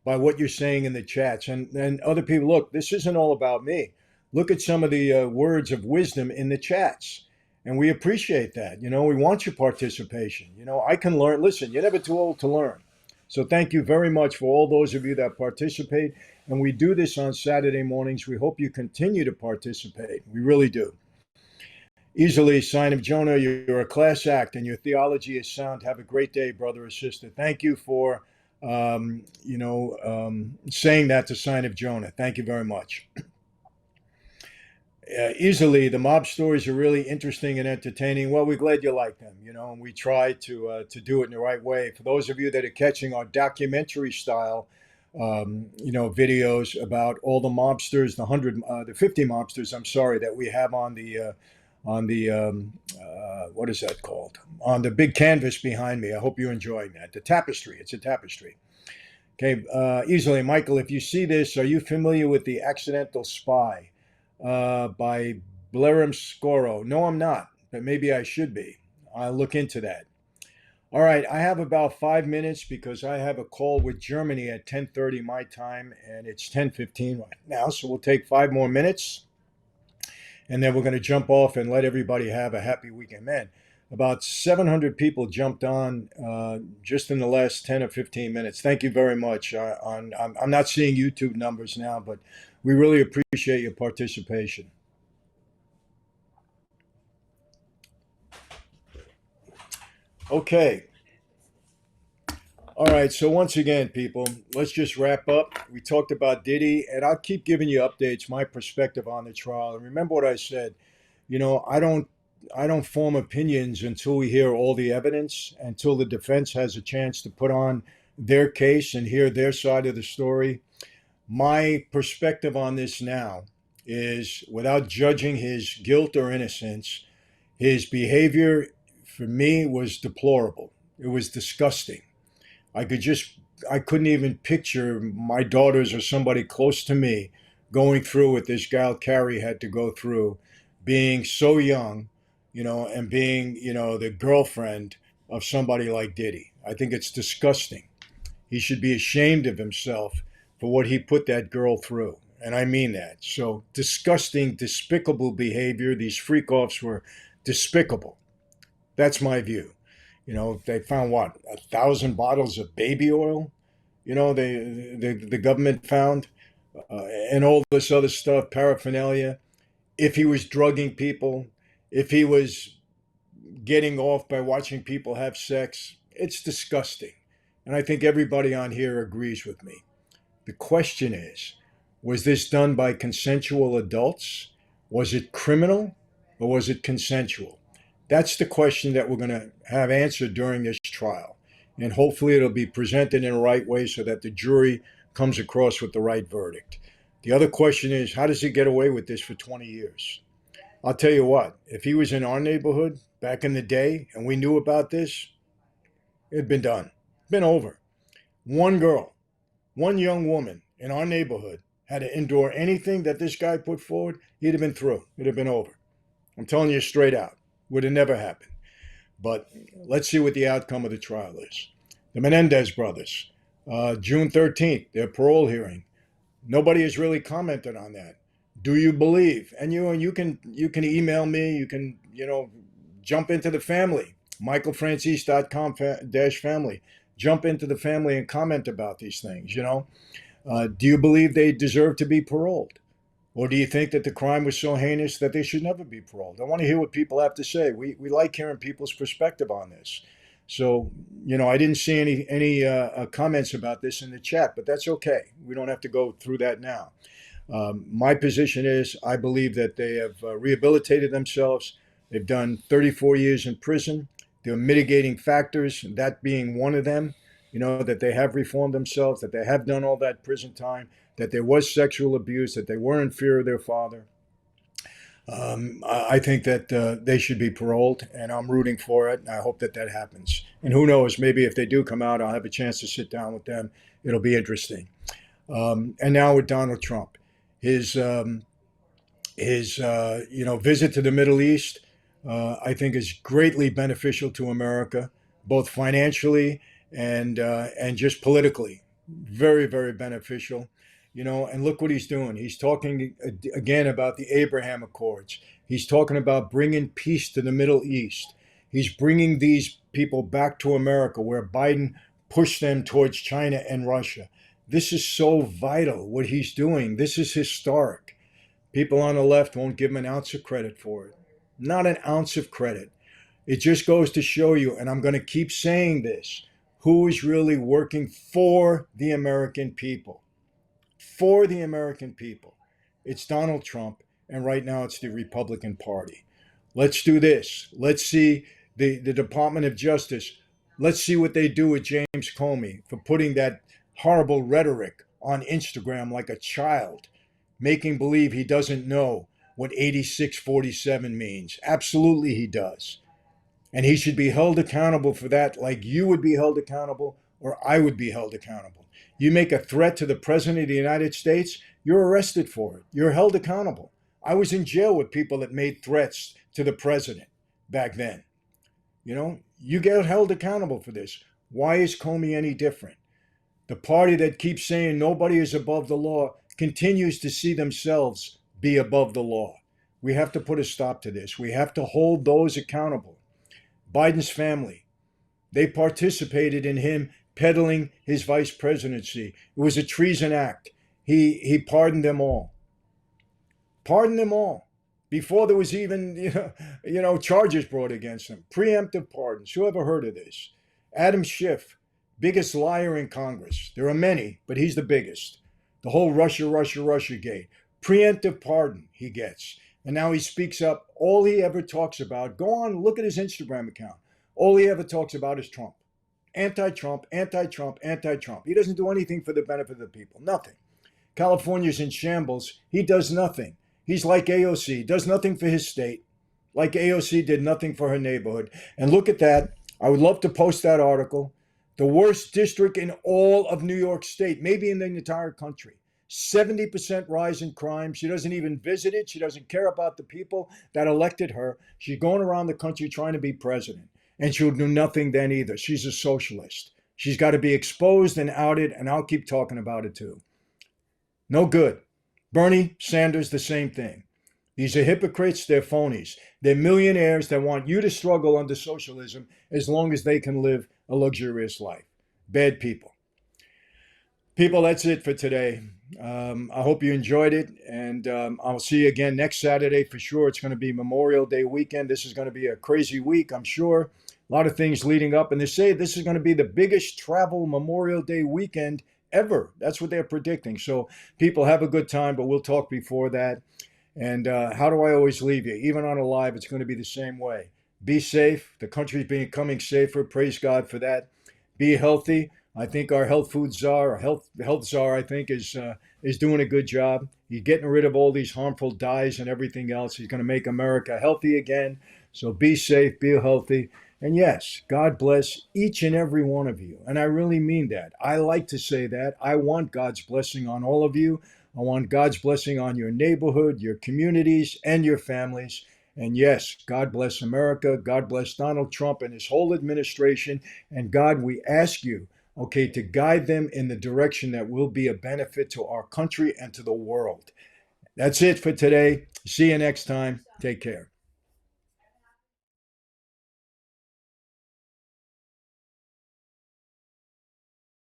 by what you're saying in the chats. And other people, look, this isn't all about me. Look at some of the words of wisdom in the chats, and we appreciate that. We want your participation. I can learn. Listen, you're never too old to learn. So thank you very much for all those of you that participate. And we do this on Saturday mornings. We hope you continue to participate. We really do. Easily, Sign of Jonah, you're a class act and your theology is sound. Have a great day, brother or sister. Thank you for, saying that to Sign of Jonah. Thank you very much. Easily, the mob stories are really interesting and entertaining. Well, we're glad you like them, and we try to do it in the right way. For those of you that are catching our documentary style, videos about all the mobsters, the 50 mobsters, I'm sorry, that we have on the what is that called? On the big canvas behind me. I hope you're enjoying that. The tapestry. It's a tapestry. Okay. Easily, Michael, if you see this, are you familiar with The Accidental Spy by Blaram Scoro? No, I'm not, but maybe I should be. I'll look into that. All right, I have about 5 minutes because I have a call with Germany at 10:30 my time, and it's 10:15 right now. So we'll take 5 more minutes, and then we're going to jump off and let everybody have a happy weekend. Man, about 700 people jumped on just in the last 10 or 15 minutes. Thank you very much. I'm not seeing YouTube numbers now, but we really appreciate your participation. Okay. All right. So once again, people, let's just wrap up. We talked about Diddy, and I'll keep giving you updates, my perspective on the trial. And remember what I said. I don't form opinions until we hear all the evidence, until the defense has a chance to put on their case and hear their side of the story. My perspective on this now is, without judging his guilt or innocence, his behavior for me was deplorable. It was disgusting. I could just, I couldn't even picture my daughters or somebody close to me going through what this gal Carrie had to go through, being so young, and being, the girlfriend of somebody like Diddy. I think it's disgusting. He should be ashamed of himself for what he put that girl through. And I mean that. So disgusting, despicable behavior. These freak offs were despicable. That's my view. They found what, 1,000 bottles of baby oil. The government found, and all this other stuff, paraphernalia. If he was drugging people, if he was getting off by watching people have sex, it's disgusting. And I think everybody on here agrees with me. The question is, was this done by consensual adults? Was it criminal or was it consensual? That's the question that we're going to have answered during this trial. And hopefully it'll be presented in the right way so that the jury comes across with the right verdict. The other question is, how does he get away with this for 20 years? I'll tell you what, if he was in our neighborhood back in the day and we knew about this, it'd been done, been over. One girl, one young woman in our neighborhood had to endure anything that this guy put forward, he'd have been through. It'd have been over. I'm telling you straight out, would have never happened. But let's see what the outcome of the trial is. The Menendez brothers, June 13th, their parole hearing. Nobody has really commented on that. Do you believe? And you can email me. You can jump into the family, michaelfrancis.com-family. Jump into the family and comment about these things. Do you believe they deserve to be paroled? Or do you think that the crime was so heinous that they should never be paroled? I want to hear what people have to say. We like hearing people's perspective on this. So, I didn't see any comments about this in the chat, but that's okay. We don't have to go through that now. My position is, I believe that they have rehabilitated themselves. They've done 34 years in prison. There are mitigating factors, that being one of them, that they have reformed themselves, that they have done all that prison time, that there was sexual abuse, that they were in fear of their father. I think that they should be paroled, and I'm rooting for it, and I hope that happens. And who knows, maybe if they do come out, I'll have a chance to sit down with them. It'll be interesting. And now with Donald Trump, his visit to the Middle East, I think is greatly beneficial to America, both financially and just politically. Very, very beneficial. And look what he's doing. He's talking again about the Abraham Accords. He's talking about bringing peace to the Middle East. He's bringing these people back to America, where Biden pushed them towards China and Russia. This is so vital, what he's doing. This is historic. People on the left won't give him an ounce of credit for it. Not an ounce of credit. It just goes to show you, and I'm going to keep saying this, who is really working for the American people. For the American people. It's Donald Trump, and right now it's the Republican Party. Let's do this. Let's see the Department of Justice. Let's see what they do with James Comey for putting that horrible rhetoric on Instagram like a child, making believe he doesn't know what 8647 means. Absolutely he does. And he should be held accountable for that, like you would be held accountable or I would be held accountable. You make a threat to the President of the United States, you're arrested for it. You're held accountable. I was in jail with people that made threats to the President back then. You get held accountable for this. Why is Comey any different? The party that keeps saying nobody is above the law continues to see themselves be above the law. We have to put a stop to this. We have to hold those accountable. Biden's family, they participated in him peddling his vice presidency. It was a treason act. He pardoned them all. Pardoned them all. Before there was even charges brought against him. Preemptive pardons. Who ever heard of this? Adam Schiff, biggest liar in Congress. There are many, but he's the biggest. The whole Russia gate. Preemptive pardon he gets. And now he speaks up. All he ever talks about, go on, look at his Instagram account. All he ever talks about is Trump. Anti-Trump, anti-Trump, anti-Trump. He doesn't do anything for the benefit of the people. Nothing. California's in shambles. He does nothing. He's like AOC, does nothing for his state, like AOC did nothing for her neighborhood. And look at that. I would love to post that article. The worst district in all of New York State, maybe in the entire country. 70% rise in crime. She doesn't even visit it. She doesn't care about the people that elected her. She's going around the country trying to be president. And she'll do nothing then either. She's a socialist. She's got to be exposed and outed, and I'll keep talking about it too. No good. Bernie Sanders, the same thing. These are hypocrites, they're phonies. They're millionaires that want you to struggle under socialism as long as they can live a luxurious life. Bad people. People, that's it for today. I hope you enjoyed it, and I'll see you again next Saturday for sure. It's going to be Memorial Day weekend. This is going to be a crazy week, I'm sure. A lot of things leading up, and they say this is going to be the biggest travel Memorial Day weekend ever. That's what they're predicting. So people have a good time, but we'll talk before that. And how do I always leave you? Even on a live, it's going to be the same way. Be safe. The country's becoming safer. Praise God for that. Be healthy. I think our health food czar, our health czar, I think is doing a good job. He's getting rid of all these harmful dyes and everything else. He's going to make America healthy again. So be safe, be healthy. And yes, God bless each and every one of you. And I really mean that. I like to say that. I want God's blessing on all of you. I want God's blessing on your neighborhood, your communities, and your families. And yes, God bless America. God bless Donald Trump and his whole administration. And God, we ask you, okay, to guide them in the direction that will be a benefit to our country and to the world. That's it for today. See you next time. Take care.